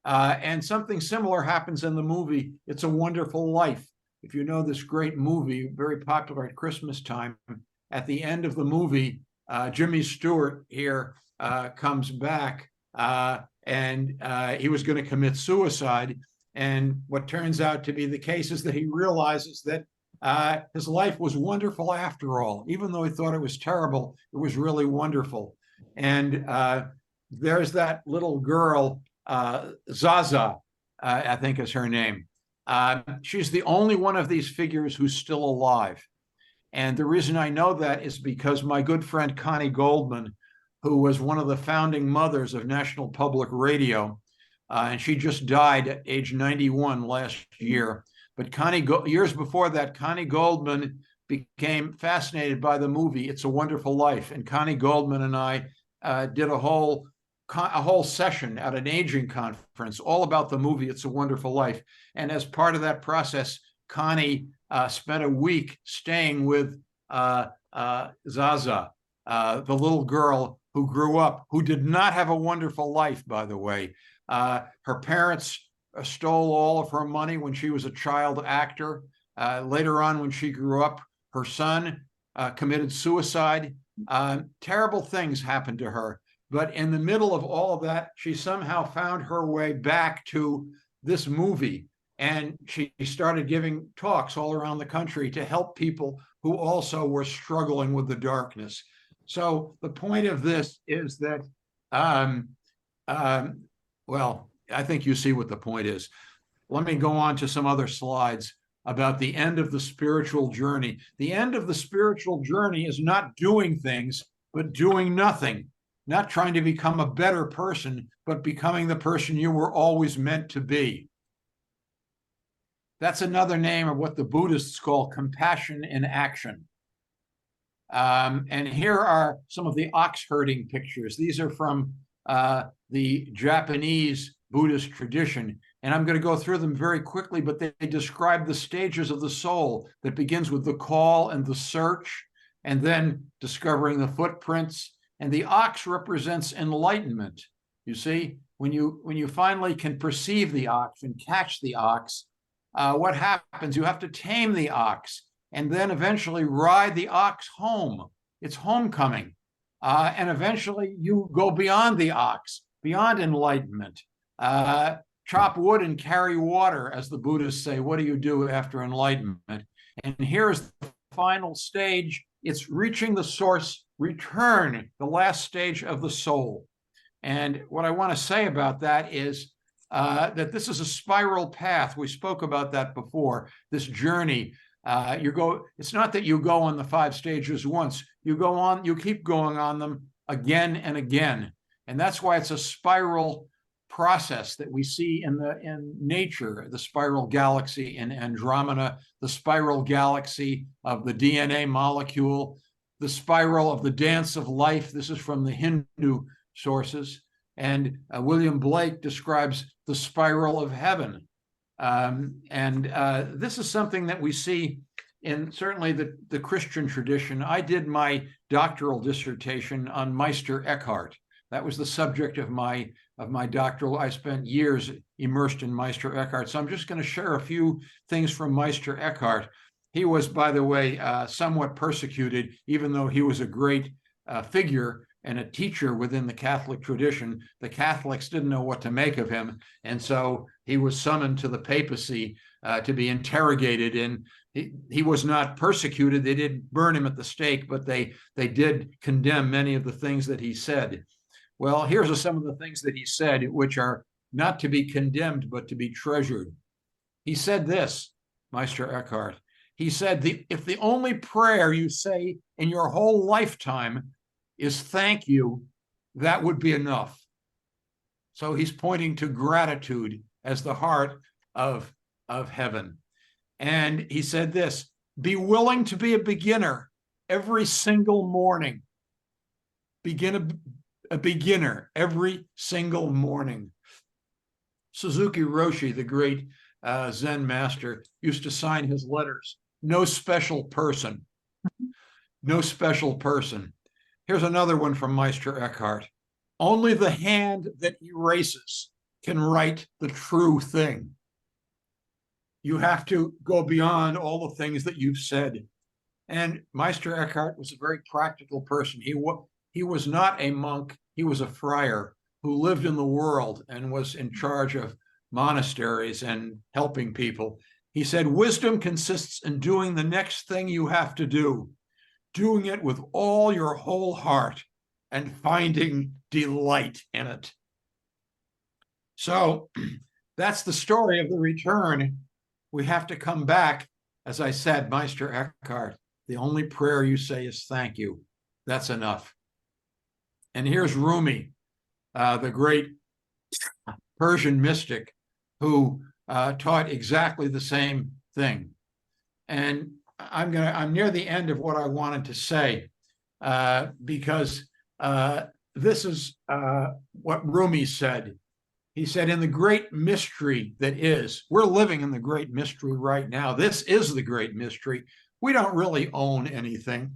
B: And something similar happens in the movie It's a Wonderful Life. If you know this great movie, very popular at Christmas time, at the end of the movie, Jimmy Stewart here comes back and he was going to commit suicide. And what turns out to be the case is that he realizes that his life was wonderful after all. Even though he thought it was terrible, it was really wonderful. And there's that little girl, Zaza, I think is her name. She's the only one of these figures who's still alive. And the reason I know that is because my good friend Connie Goldman, who was one of the founding mothers of National Public Radio, and she just died at age 91 last year. But years before that, Connie Goldman became fascinated by the movie It's a Wonderful Life. And Connie Goldman and I did a whole session at an aging conference all about the movie It's a Wonderful Life. And as part of that process, Connie spent a week staying with Zaza, the little girl who grew up, who did not have a wonderful life, by the way. Her parents stole all of her money when she was a child actor. Later on, when she grew up, her son committed suicide. Terrible things happened to her. But in the middle of all of that, she somehow found her way back to this movie. And she started giving talks all around the country to help people who also were struggling with the darkness. So the point of this is that, well, I think you see what the point is. Let me go on to some other slides about the end of the spiritual journey. The end of the spiritual journey is not doing things, but doing nothing. Not trying to become a better person, but becoming the person you were always meant to be. That's another name of what the Buddhists call compassion in action. And here are some of the ox herding pictures. These are from the Japanese Buddhist tradition. And I'm going to go through them very quickly, but they describe the stages of the soul that begins with the call and the search, and then discovering the footprints. And the ox represents enlightenment. You see, when you finally can perceive the ox and catch the ox, what happens? You have to tame the ox and then eventually ride the ox home. It's homecoming. And eventually you go beyond the ox, beyond enlightenment. Chop wood and carry water, as the Buddhists say. What do you do after enlightenment? And here's the final stage. It's reaching the source, return, the last stage of the soul. And what I want to say about that is that this is a spiral path. We spoke about that before, this journey. It's not that you go on the 5 stages once, you keep going on them again and again. And that's why it's a spiral process that we see in nature, the spiral galaxy in Andromeda, the spiral galaxy of the DNA molecule, the spiral of the dance of life. This is from the Hindu sources. And William Blake describes the spiral of heaven. This is something that we see in certainly the Christian tradition. I did my doctoral dissertation on Meister Eckhart. That was the subject of my doctoral. I spent years immersed in Meister Eckhart. So I'm just going to share a few things from Meister Eckhart. He was, by the way, somewhat persecuted, even though he was a great figure and a teacher within the Catholic tradition. The Catholics didn't know what to make of him. And so he was summoned to the papacy to be interrogated. And he was not persecuted. They didn't burn him at the stake, but they did condemn many of the things that he said. Well, here's some of the things that he said, which are not to be condemned, but to be treasured. He said this, Meister Eckhart. He said, if the only prayer you say in your whole lifetime is thank you, that would be enough. So he's pointing to gratitude as the heart of heaven. And he said this, be willing to be a beginner every single morning. Begin a beginner every single morning. Suzuki Roshi, the great Zen master, used to sign his letters, no special person. No special person. Here's another one from Meister Eckhart. Only the hand that erases can write the true thing. You have to go beyond all the things that you've said. And Meister Eckhart was a very practical person. He was not a monk. He was a friar who lived in the world and was in charge of monasteries and helping people. He said, wisdom consists in doing the next thing you have to do, doing it with all your whole heart and finding delight in it. So that's the story of the return. We have to come back. As I said, Meister Eckhart, the only prayer you say is thank you. That's enough. And here's Rumi, the great Persian mystic who taught exactly the same thing. And I'm near the end of what I wanted to say because this is what Rumi said. He said, in the great mystery that is, we're living in the great mystery right now. This is the great mystery. We don't really own anything.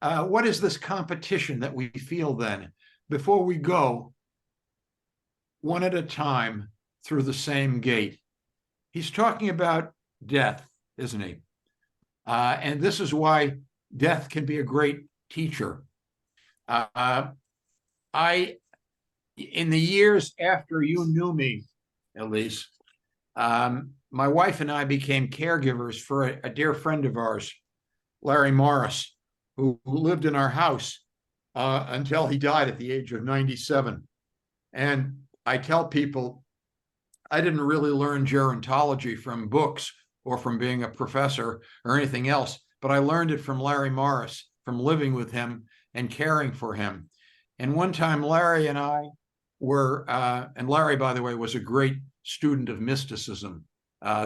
B: What is this competition that we feel then? Before we go, one at a time through the same gate. He's talking about death, isn't he? And this is why death can be a great teacher. In the years after you knew me, Elise, my wife and I became caregivers for a dear friend of ours, Larry Morris, who lived in our house until he died at the age of 97. And I tell people, I didn't really learn gerontology from books or from being a professor or anything else, but I learned it from Larry Morris, from living with him and caring for him. And one time Larry and I were, and Larry, by the way, was a great student of mysticism.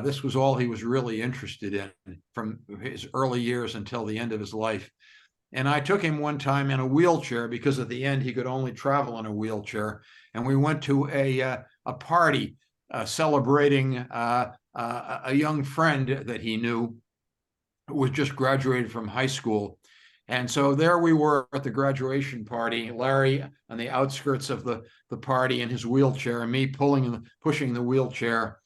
B: This was all he was really interested in from his early years until the end of his life. And I took him one time in a wheelchair because at the end he could only travel in a wheelchair. And we went to a party celebrating a young friend that he knew who was just graduated from high school. And so there we were at the graduation party, Larry on the outskirts of the party in his wheelchair, and me pushing the wheelchair.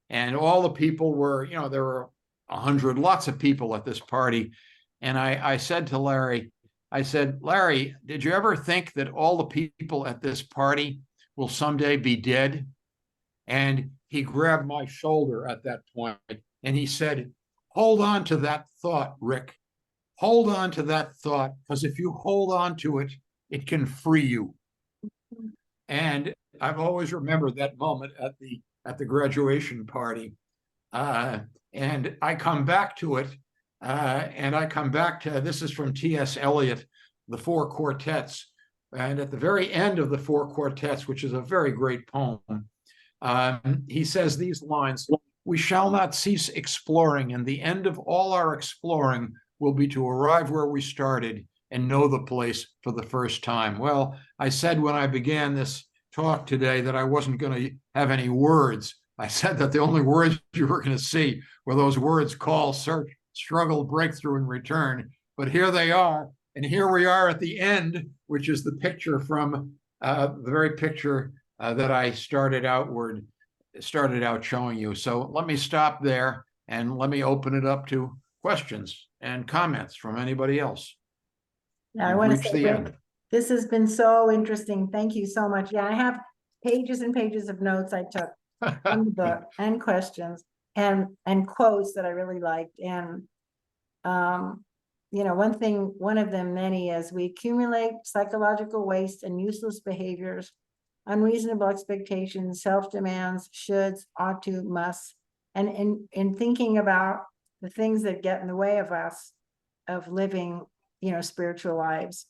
B: And all the people were, there were 100, lots of people at this party. And I said to Larry, Larry, did you ever think that all the people at this party will someday be dead? And he grabbed my shoulder at that point and he said, hold on to that thought, Rick. Hold on to that thought, because if you hold on to it, it can free you. And I've always remembered that moment at the graduation party. And I come back to it And I come back to, this is from T.S. Eliot, The Four Quartets. And at the very end of The Four Quartets, which is a very great poem, he says these lines: "We shall not cease exploring, and the end of all our exploring will be to arrive where we started and know the place for the first time." Well, I said when I began this talk today that I wasn't going to have any words. I said that the only words you were going to see were those words: call, search, struggle, breakthrough, and return. But here they are. And here we are at the end, which is the picture from the very picture that I started out showing you. So let me stop there and let me open it up to questions and comments from anybody else.
A: Now, I
B: We've
A: want to
B: reached
A: say,
B: the
A: Rick,
B: end.
A: this has been so interesting. Thank you so much. Yeah, I have pages and pages of notes I took from the book and questions and quotes that I really liked. And you know, one of them many is: we accumulate psychological waste and useless behaviors, unreasonable expectations, self-demands, shoulds, ought to, must. And in thinking about the things that get in the way of us, of living, you know, spiritual lives.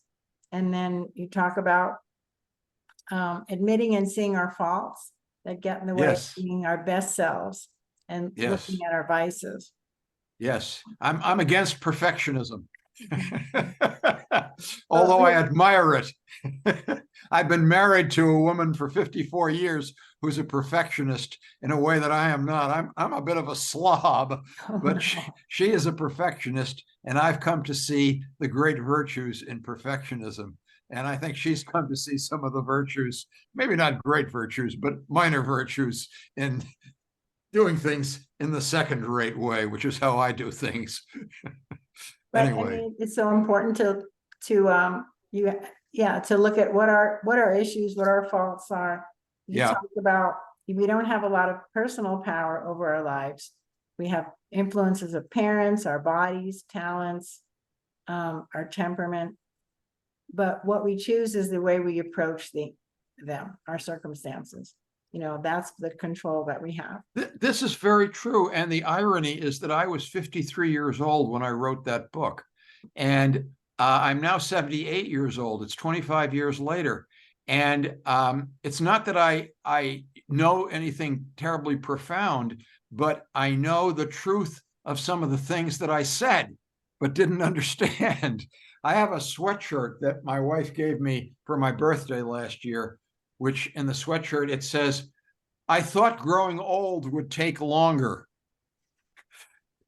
A: And then you talk about admitting and seeing our faults that get in the way of
B: Yes.
A: being our best selves and
B: Yes.
A: looking at our vices.
B: Yes, I'm against perfectionism. Although I admire it. I've been married to a woman for 54 years who's a perfectionist in a way that I am not. I'm a bit of a slob, but she is a perfectionist, and I've come to see the great virtues in perfectionism. And I think she's come to see some of the virtues, maybe not great virtues, but minor virtues in doing things in the second-rate way, which is how I do things.
A: But
B: Anyway.
A: I mean, it's so important to look at what our issues, what our faults are. You
B: Yeah.
A: talked about, we don't have a lot of personal power over our lives. We have influences of parents, our bodies, talents, our temperament. But what we choose is the way we approach them, our circumstances. You know, that's the control that we have.
B: This is very true. And the irony is that I was 53 years old when I wrote that book. And I'm now 78 years old. It's 25 years later. And it's not that I know anything terribly profound, but I know the truth of some of the things that I said, but didn't understand. I have a sweatshirt that my wife gave me for my birthday last year, which in the sweatshirt, it says, "I thought growing old would take longer."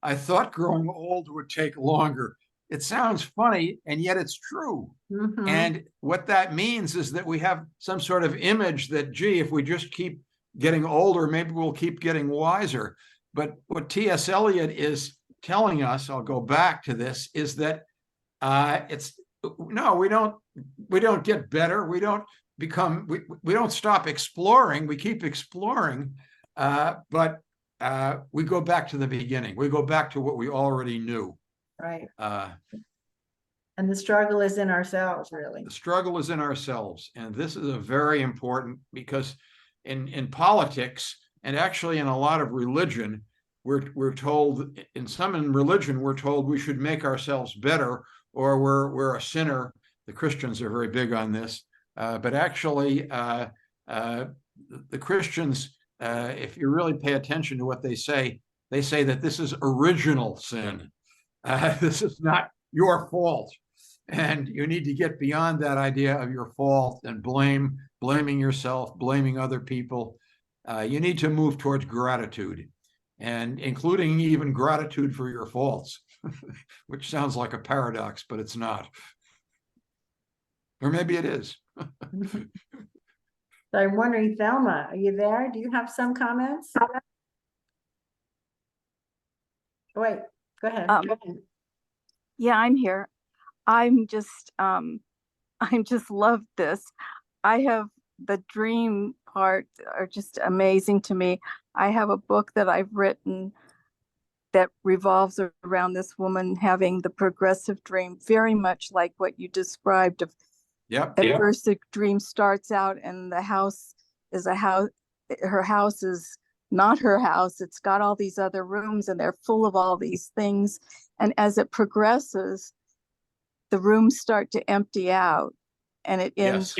B: I thought growing old would take longer. It sounds funny, and yet it's true.
A: Mhm.
B: And what that means is that we have some sort of image that, gee, if we just keep getting older, maybe we'll keep getting wiser. But what T.S. Eliot is telling us, I'll go back to this, is that we don't get better. We don't we don't stop exploring. We keep exploring, but we go back to the beginning. We go back to what we already knew.
A: Right. And the struggle is in ourselves, really.
B: The struggle is in ourselves. And this is a very important, because in politics, and actually in a lot of religion, we're told, in religion, we're told we should make ourselves better, or we're a sinner. The Christians are very big on this. But actually, the Christians, if you really pay attention to what they say that this is original sin. This is not your fault. And you need to get beyond that idea of your fault and blaming yourself, blaming other people. You need to move towards gratitude, and including even gratitude for your faults, which sounds like a paradox, but it's not. Or maybe it is.
A: So I'm wondering, Thelma, are you there? Do you have some comments? Wait, go ahead.
D: Yeah, I'm here. I'm just love this. I have the dream part are just amazing to me. I have a book that I've written that revolves around this woman having the progressive dream, very much like what you described. At first, the dream starts out and the house is her house is not her house. It's got all these other rooms and they're full of all these things. And as it progresses, the rooms start to empty out and it ends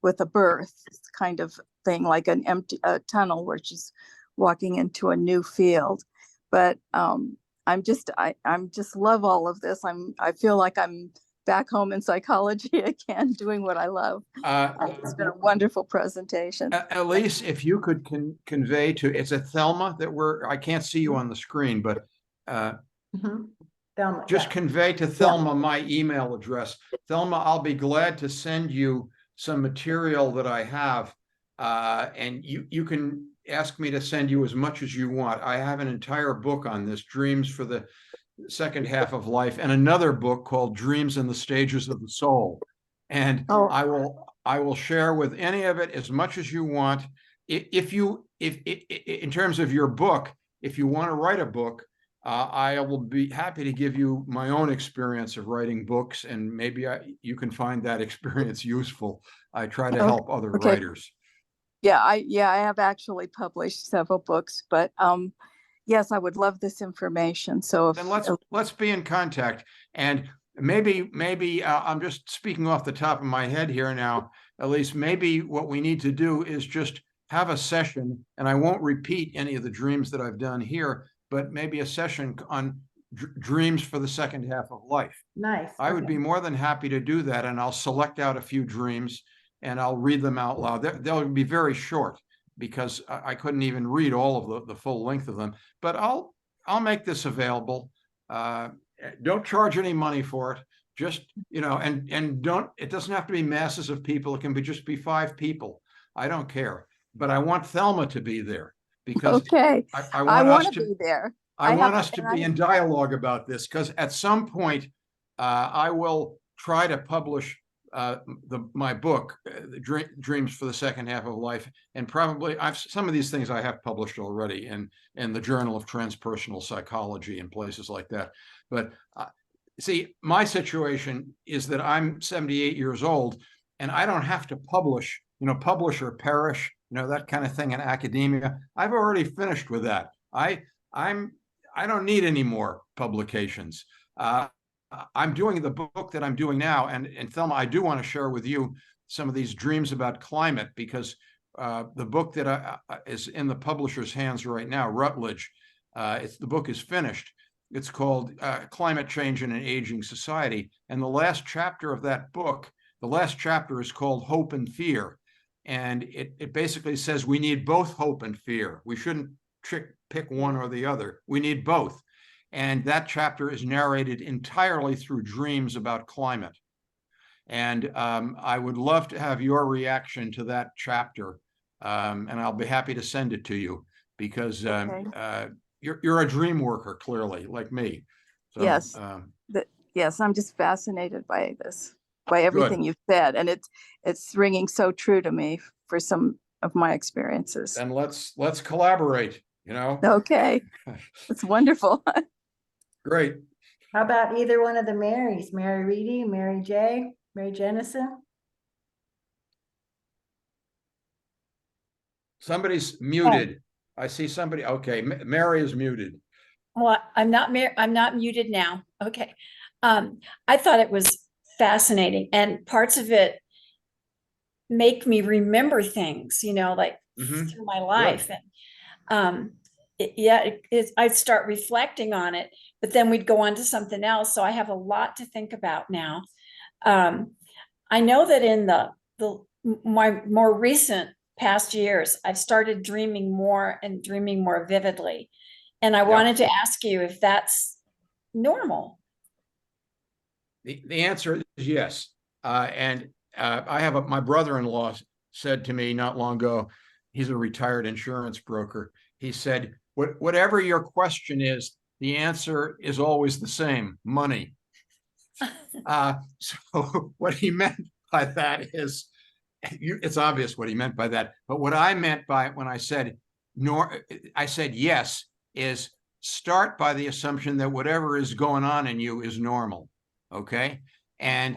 D: with a birth kind of thing, like an empty tunnel where she's walking into a new field. But I'm just love all of this. I feel like I'm back home in psychology again, doing what I love. It's been a wonderful presentation.
B: Elise, if you could convey to, it's a Thelma that I can't see you on the screen, but
A: Thelma,
B: just
A: yeah.
B: convey to Thelma my email address. Thelma, I'll be glad to send you some material that I have, and you can ask me to send you as much as you want. I have an entire book on this, Dreams for the Second Half of Life, and another book called Dreams and the Stages of the Soul. And I will share with any of it as much as you want. If in terms of your book, if you want to write a book, I will be happy to give you my own experience of writing books, and maybe you can find that experience useful. I try to help other writers.
D: Yeah, I have actually published several books, but yes, I would love this information. So
B: then let's be in contact, and maybe I'm just speaking off the top of my head here now. At least maybe what we need to do is just have a session, and I won't repeat any of the dreams that I've done here, but maybe a session on dreams for the second half of life.
A: Nice.
B: I would be more than happy to do that, and I'll select out a few dreams and I'll read them out loud. They'll be very short because I couldn't even read all of the full length of them, but I'll make this available. Don't charge any money for it. Just, and it doesn't have to be masses of people. It can just be 5 people. I don't care, but I want Thelma to be there because
D: I want to be there.
B: I want us to be in dialogue about this, because at some point I will try to publish my book, Dreams for the Second Half of Life, and probably some of these things I have published already in the Journal of Transpersonal Psychology and places like that. But see, my situation is that I'm 78 years old, and I don't have to publish, publish or perish, that kind of thing in academia. I've already finished with that. I don't need any more publications. I'm doing the book that I'm doing now, and Thelma, I do want to share with you some of these dreams about climate, because the book that is in the publisher's hands right now, Rutledge, the book is finished. It's called Climate Change in an Aging Society, and the last chapter of that book, the last chapter is called Hope and Fear, and it basically says we need both hope and fear. We shouldn't pick one or the other. We need both. And that chapter is narrated entirely through dreams about climate. And I would love to have your reaction to that chapter. And I'll be happy to send it to you, because you're a dream worker, clearly, like me. So,
D: yes. Yes, I'm just fascinated by this, by everything you've said. And it's ringing so true to me for some of my experiences.
B: And let's collaborate,
D: Okay. It's wonderful.
B: Great.
A: How about either one of the Marys? Mary Reedy, Mary J, Mary Jennison?
B: Somebody's muted. I see somebody. Okay, Mary is muted.
E: Well, I'm not muted now. Okay. I thought it was fascinating, and parts of it make me remember things, like through my life. And I'd start reflecting on it, but then we'd go on to something else. So I have a lot to think about now. I know that in my more recent past years, I've started dreaming more and dreaming more vividly. And I wanted to ask you if that's normal.
B: The answer is yes. And I have my brother-in-law said to me not long ago, he's a retired insurance broker. He said, whatever your question is, the answer is always the same: money. So what he meant by that is, it's obvious what he meant by that. But what I meant by when I said yes, is start by the assumption that whatever is going on in you is normal. Okay. And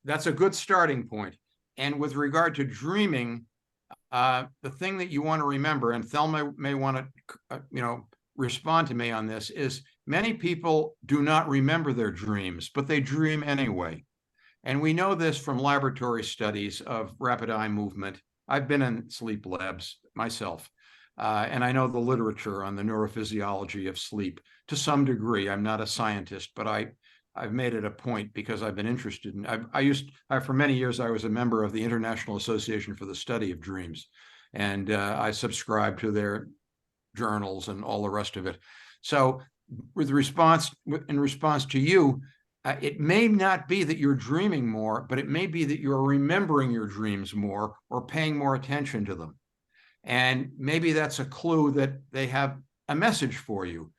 B: that's a good starting point. And with regard to dreaming, the thing that you want to remember, and Thelma may want to, respond to me on this, is many people do not remember their dreams, but they dream anyway. And we know this from laboratory studies of rapid eye movement. I've been in sleep labs myself, and I know the literature on the neurophysiology of sleep to some degree. I'm not a scientist, but I've made it a point because I've been interested in. For many years I was a member of the International Association for the Study of Dreams, and I subscribed to their journals and all the rest of it. So, in response to you, it may not be that you're dreaming more, but it may be that you're remembering your dreams more or paying more attention to them. And maybe that's a clue that they have a message for you.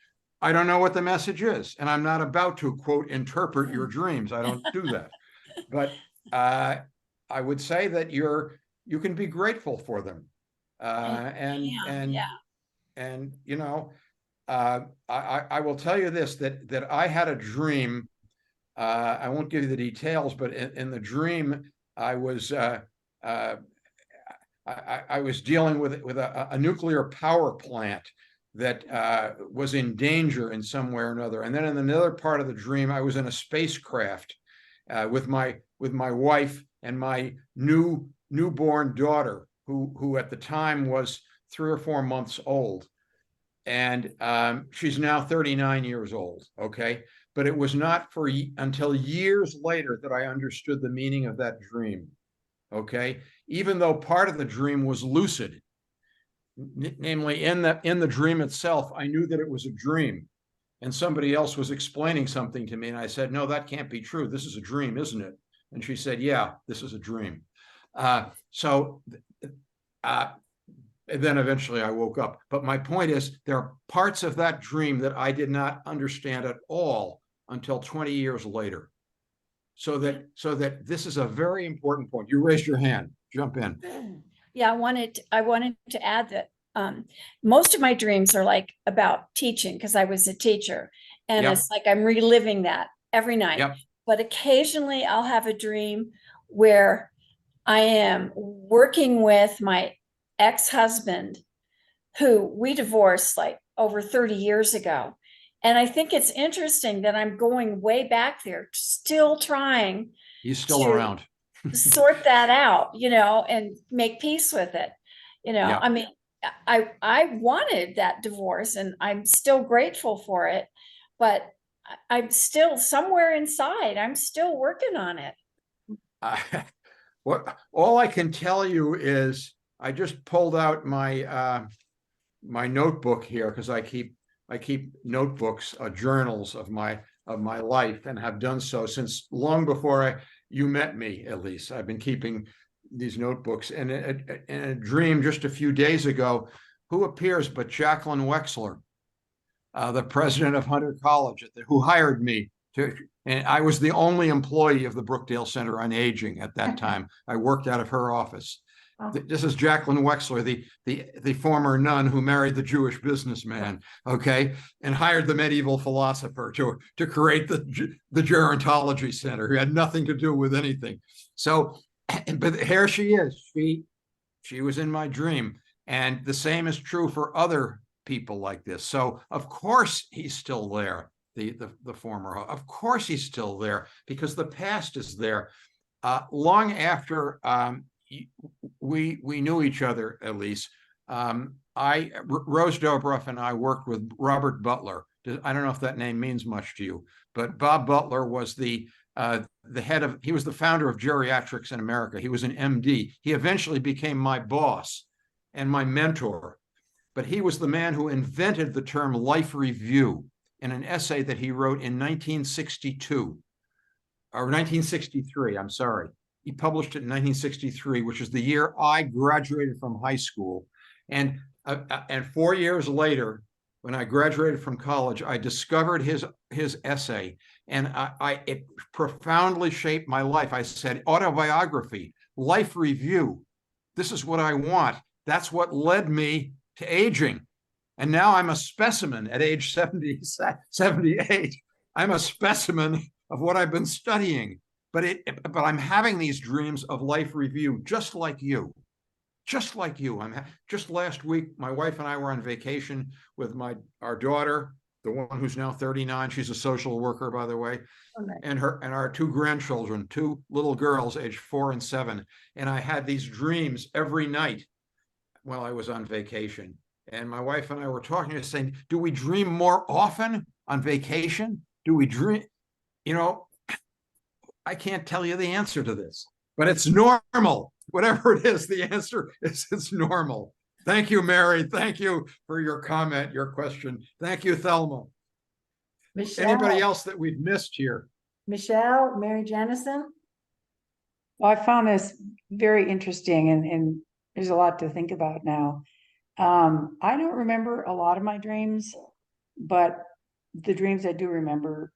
B: I don't know what the message is, and I'm not about to, quote, interpret your dreams. I don't do that. But I would say that you can be grateful for them. I will tell you this, that I had a dream. I won't give you the details, but in the dream, I was dealing with a nuclear power plant that was in danger in some way or another. And then in another part of the dream, I was in a spacecraft with my wife and my newborn daughter, who at the time was 3 or 4 months old. And she's now 39 years old, okay? But it was not until years later that I understood the meaning of that dream, okay? Even though part of the dream was lucid, namely in the dream itself, I knew that it was a dream. And somebody else was explaining something to me, and I said, no, that can't be true. This is a dream, isn't it? And she said, yeah, this is a dream. And then eventually I woke up. But my point is, there are parts of that dream that I did not understand at all until 20 years later. So that this is a very important point. You raised your hand. Jump in.
E: Yeah, I wanted to add that most of my dreams are like about teaching, because I was a teacher, and
B: Yep.
E: It's like I'm reliving that every night.
B: Yep.
E: But occasionally I'll have a dream where I am working with my ex-husband, who we divorced like over 30 years ago. And I think it's interesting that I'm going way back there, still trying.
B: He's still around.
E: Sort that out, and make peace with it.
B: Yeah.
E: I mean, I wanted that divorce, and I'm still grateful for it, but I'm still somewhere inside. I'm still working on it.
B: All I can tell you is I just pulled out my my notebook here, because I keep notebooks, journals of my life, and have done so since long before you met me. At least I've been keeping these notebooks. And in a dream just a few days ago, who appears but Jacqueline Wexler, the president of Hunter College, who hired me and I was the only employee of the Brookdale Center on Aging at that time. I worked out of her office. This is Jacqueline Wexler, the former nun who married the Jewish businessman, okay, and hired the medieval philosopher to create the Gerontology Center, who had nothing to do with anything. So, but here she is. She was in my dream, and the same is true for other people like this. So, of course, he's still there. The former, of course, he's still there, because the past is there. Long after we knew each other, at least. Rose Dobroff and I worked with Robert Butler. I don't know if that name means much to you, but Bob Butler was he was the founder of geriatrics in America. He was an MD. He eventually became my boss and my mentor, but he was the man who invented the term life review in an essay that he wrote in 1962 or 1963. I'm sorry. He published it in 1963, which is the year I graduated from high school. And 4 years later, when I graduated from college, I discovered his essay, and it profoundly shaped my life. I said, autobiography, life review. This is what I want. That's what led me to aging. And now I'm a specimen at age 78. I'm a specimen of what I've been studying. But I'm having these dreams of life review, just like you. just like you. Just last week, my wife and I were on vacation with our daughter, the one who's now 39. She's a social worker, by the way,
A: Okay.
B: and our two grandchildren, two little girls, aged 4 and 7. And I had these dreams every night while I was on vacation. And my wife and I were talking and saying, do we dream more often on vacation? Do we dream? You know, I can't tell you the answer to this, but it's normal. Whatever it is, the answer is it's normal. Thank you, Mary. Thank you for your comment, your question. Thank you, Thelma. Anybody else that we've missed here?
A: Michelle, Mary Jennison?
F: Well, I found this very interesting and there's a lot to think about now. I don't remember a lot of my dreams, but the dreams I do remember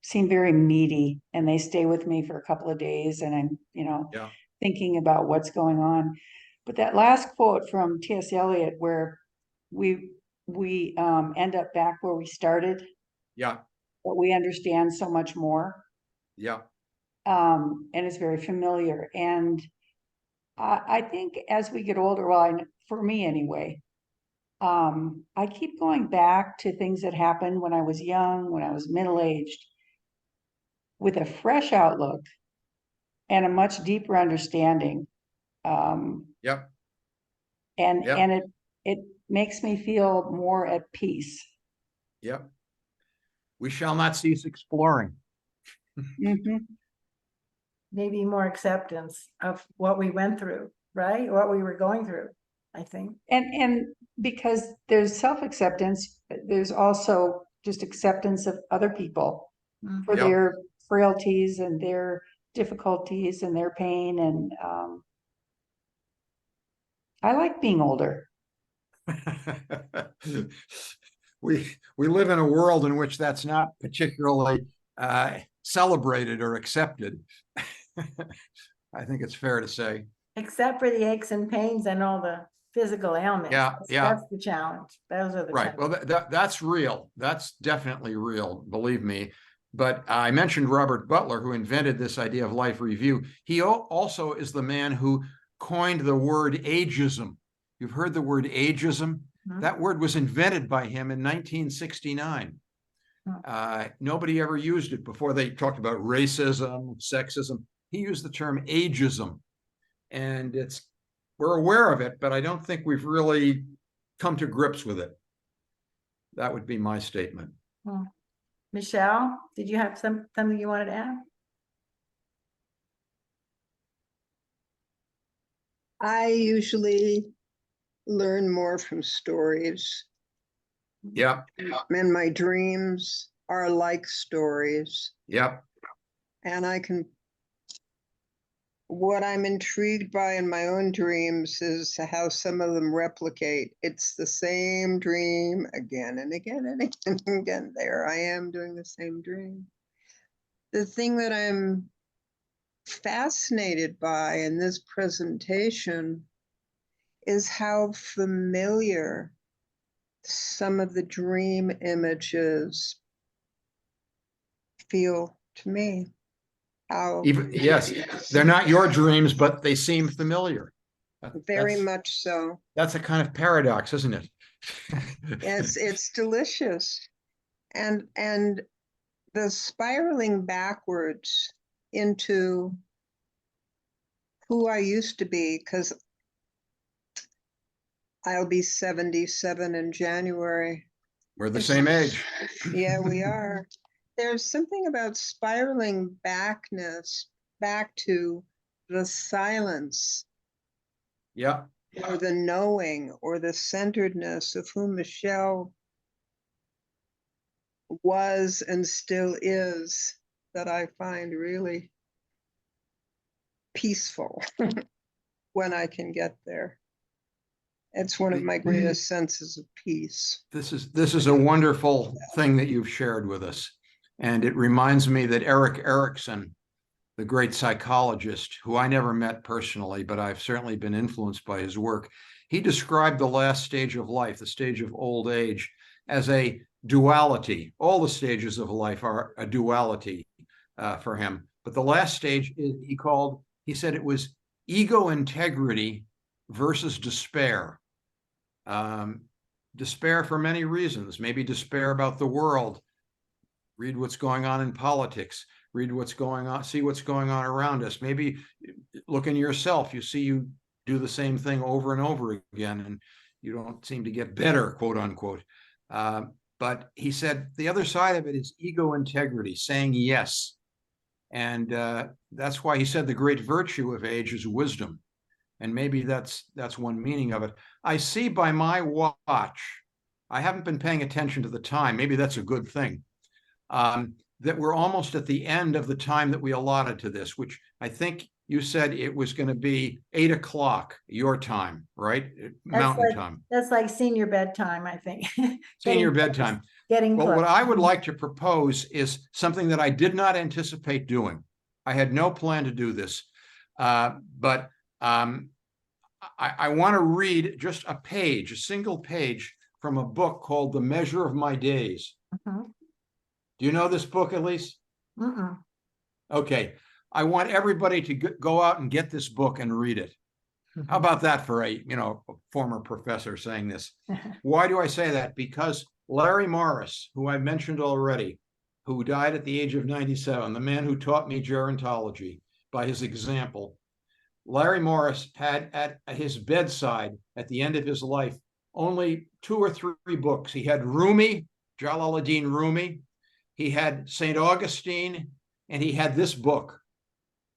F: seem very meaty and they stay with me for a couple of days and I'm,
B: Yeah.
F: thinking about what's going on. But that last quote from T.S. Eliot where we end up back where we started,
B: Yeah.
F: but we understand so much more.
B: Yeah.
F: And it's very familiar. And I think as we get older, well, for me anyway, I keep going back to things that happened when I was young, when I was middle-aged, with a fresh outlook and a much deeper understanding.
B: Yep.
F: And
B: Yep.
F: and it makes me feel more at peace.
B: Yep. We shall not cease exploring.
F: Mhm.
A: Maybe more acceptance of what we went through, right? What we were going through, I think.
F: And because there's self-acceptance, there's also just acceptance of other people for
B: Yep.
F: their frailties and their difficulties and their pain. And I like being older.
B: we live in a world in which that's not particularly celebrated or accepted. I think it's fair to say.
A: Except for the aches and pains and all the physical ailments.
B: Yeah, yeah.
A: That's the challenge. Those are the
B: Right. Well, that's real. That's definitely real, believe me. But I mentioned Robert Butler, who invented this idea of life review. He also is the man who coined the word ageism. You've heard the word ageism?
A: Mhm.
B: That word was invented by him in 1969. Nobody ever used it before. They talked about racism, sexism. He used the term ageism. And we're aware of it, but I don't think we've really come to grips with it. That would be my statement.
A: Michelle, did you have something you wanted to add?
G: I usually learn more from stories,
B: Yep.
G: and my dreams are like stories.
B: Yep.
G: And what I'm intrigued by in my own dreams is how some of them replicate. It's the same dream again and again and again and again. There I am doing the same dream. The thing that I'm fascinated by in this presentation is how familiar some of the dream images feel to me.
B: Yes, they're not your dreams, but they seem familiar.
G: Very much so.
B: That's a kind of paradox, isn't it?
G: It's delicious. And the spiraling backwards into who I used to be, because I'll be 77 in January.
B: We're the same age.
G: Yeah, we are. There's something about spiraling back to the silence.
B: Yeah.
G: Or the knowing or the centeredness of who Michelle was and still is, that I find really peaceful when I can get there. It's one of my greatest senses of peace.
B: This is a wonderful thing that you've shared with us. And it reminds me that Erik Erikson, the great psychologist, who I never met personally, but I've certainly been influenced by his work, he described the last stage of life, the stage of old age, as a duality. All the stages of life are a duality for him. But the last stage he said it was ego integrity versus despair. Despair for many reasons, maybe despair about the world. Read what's going on in politics, read what's going on, see what's going on around us. Maybe look in yourself, you see you do the same thing over and over again, and you don't seem to get better, quote unquote. But he said the other side of it is ego integrity, saying yes. And that's why he said the great virtue of age is wisdom. And maybe that's one meaning of it. I see by my watch, I haven't been paying attention to the time. Maybe that's a good thing. That we're almost at the end of the time that we allotted to this, which I think you said it was going to be 8 o'clock your time, right? Mountain time.
A: That's like senior bedtime, I think.
B: Senior bedtime.
A: Getting
B: Well,
A: close.
B: what I would like to propose is something that I did not anticipate doing. I had no plan to do this, but I want to read just a page, a single page from a book called The Measure of My Days.
A: Mhm.
B: Do you know this book, Elise?
A: Mm-mm.
B: Okay. I want everybody to go out and get this book and read it. How about that for a former professor saying this? Why do I say that? Because Larry Morris, who I mentioned already, who died at the age of 97, the man who taught me gerontology by his example, Larry Morris had at his bedside at the end of his life only 2 or 3 books. He had Rumi, Jalaluddin Rumi, he had St. Augustine, and he had this book,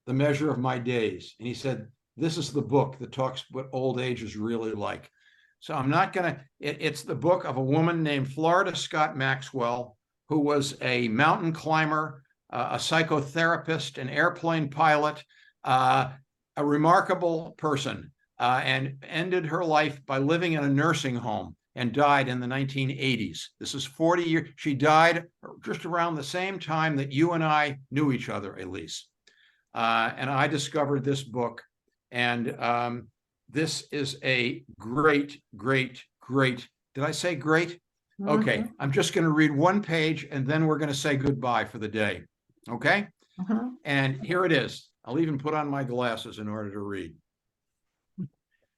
B: The Measure of My Days. And he said, this is the book that talks what old age is really like. So I'm not going to, it's the book of a woman named Florida Scott Maxwell, who was a mountain climber, a psychotherapist, an airplane pilot, a remarkable person, and ended her life by living in a nursing home and died in the 1980s. This is 40 years. She died just around the same time that you and I knew each other, Elise. And I discovered this book. And this is a great, great, great. Did I say great? Okay, I'm just going to read one page and then we're going to say goodbye for the day. Okay? And here it is. I'll even put on my glasses in order to read.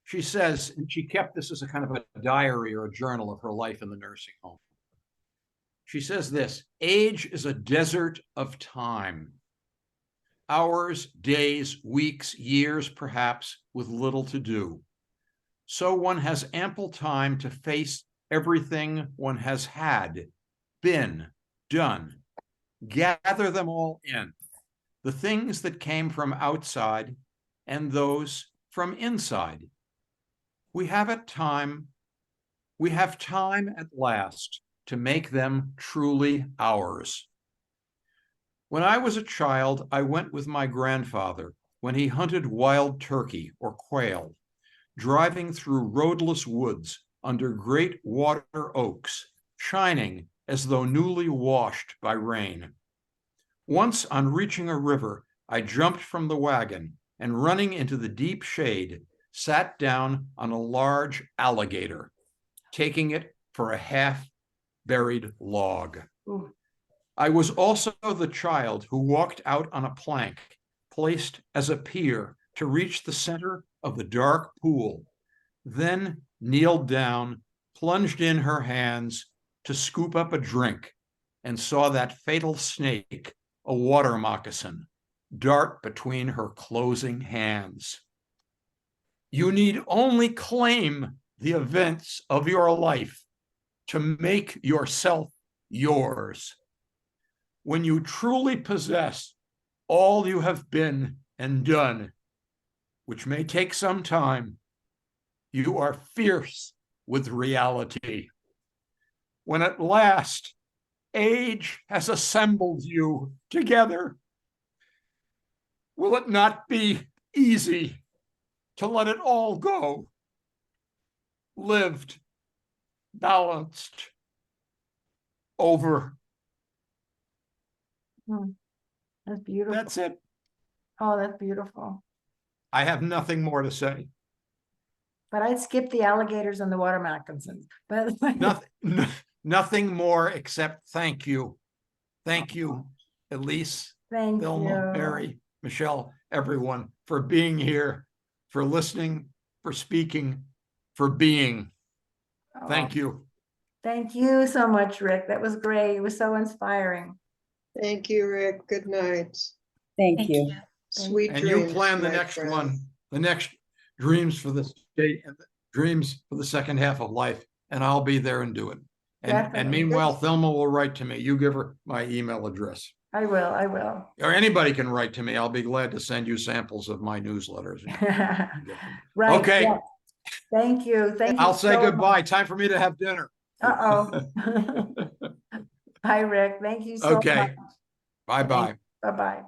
B: She says, and she kept this as a kind of a diary or a journal of her life in the nursing home. She says this: age is a desert of time. Hours, days, weeks, years, perhaps, with little to do. So one has ample time to face everything one has had, been, done. Gather them all in, the things that came from outside and those from inside. We have time at last to make them truly ours. When I was a child, I went with my grandfather when he hunted wild turkey or quail, driving through roadless woods under great water oaks, shining as though newly washed by rain. Once on reaching a river, I jumped from the wagon and running into the deep shade, sat down on a large alligator, taking it for a half-buried log.
A: Ooh.
B: I was also the child who walked out on a plank, placed as a pier to reach the center of the dark pool, then kneeled down, plunged in her hands to scoop up a drink, and saw that fatal snake, a water moccasin, dart between her closing hands. You need only claim the events of your life to make yourself yours. When you truly possess all you have been and done, which may take some time, you are fierce with reality. When at last age has assembled you together, will it not be easy to let it all go? Lived, balanced, over.
A: That's beautiful.
B: That's it.
A: Oh, that's beautiful.
B: I have nothing more to say.
A: But I'd skip the alligators and the water moccasins. But
B: Nothing more except thank you. Thank you, Elise,
A: thank
B: Thelma,
A: you.
B: Mary, Michelle, everyone, for being here, for listening for speaking, for being. Thank
A: Oh,
B: you.
A: Thank you so much, Rick. That was great. It was so inspiring.
G: Thank you, Rick. Good night.
F: Thank you.
G: Sweet
B: And
G: dreams.
B: you plan the
G: my
B: next
G: friend.
B: one, the next dreams for the state and the dreams for the second half of life, and I'll be there and do it. And
A: Definitely.
B: meanwhile, Thelma will write to me. You give her my email address.
A: I will.
B: Or anybody can write to me. I'll be glad to send you samples of my newsletters.
A: Right.
B: Okay.
A: yeah. Thank you. Thank you.
B: I'll say
A: so
B: goodbye. Time for me to have dinner.
A: much. Uh-oh. Bye, Rick. Thank you so much.
B: Okay. Bye-bye.
A: Bye-bye.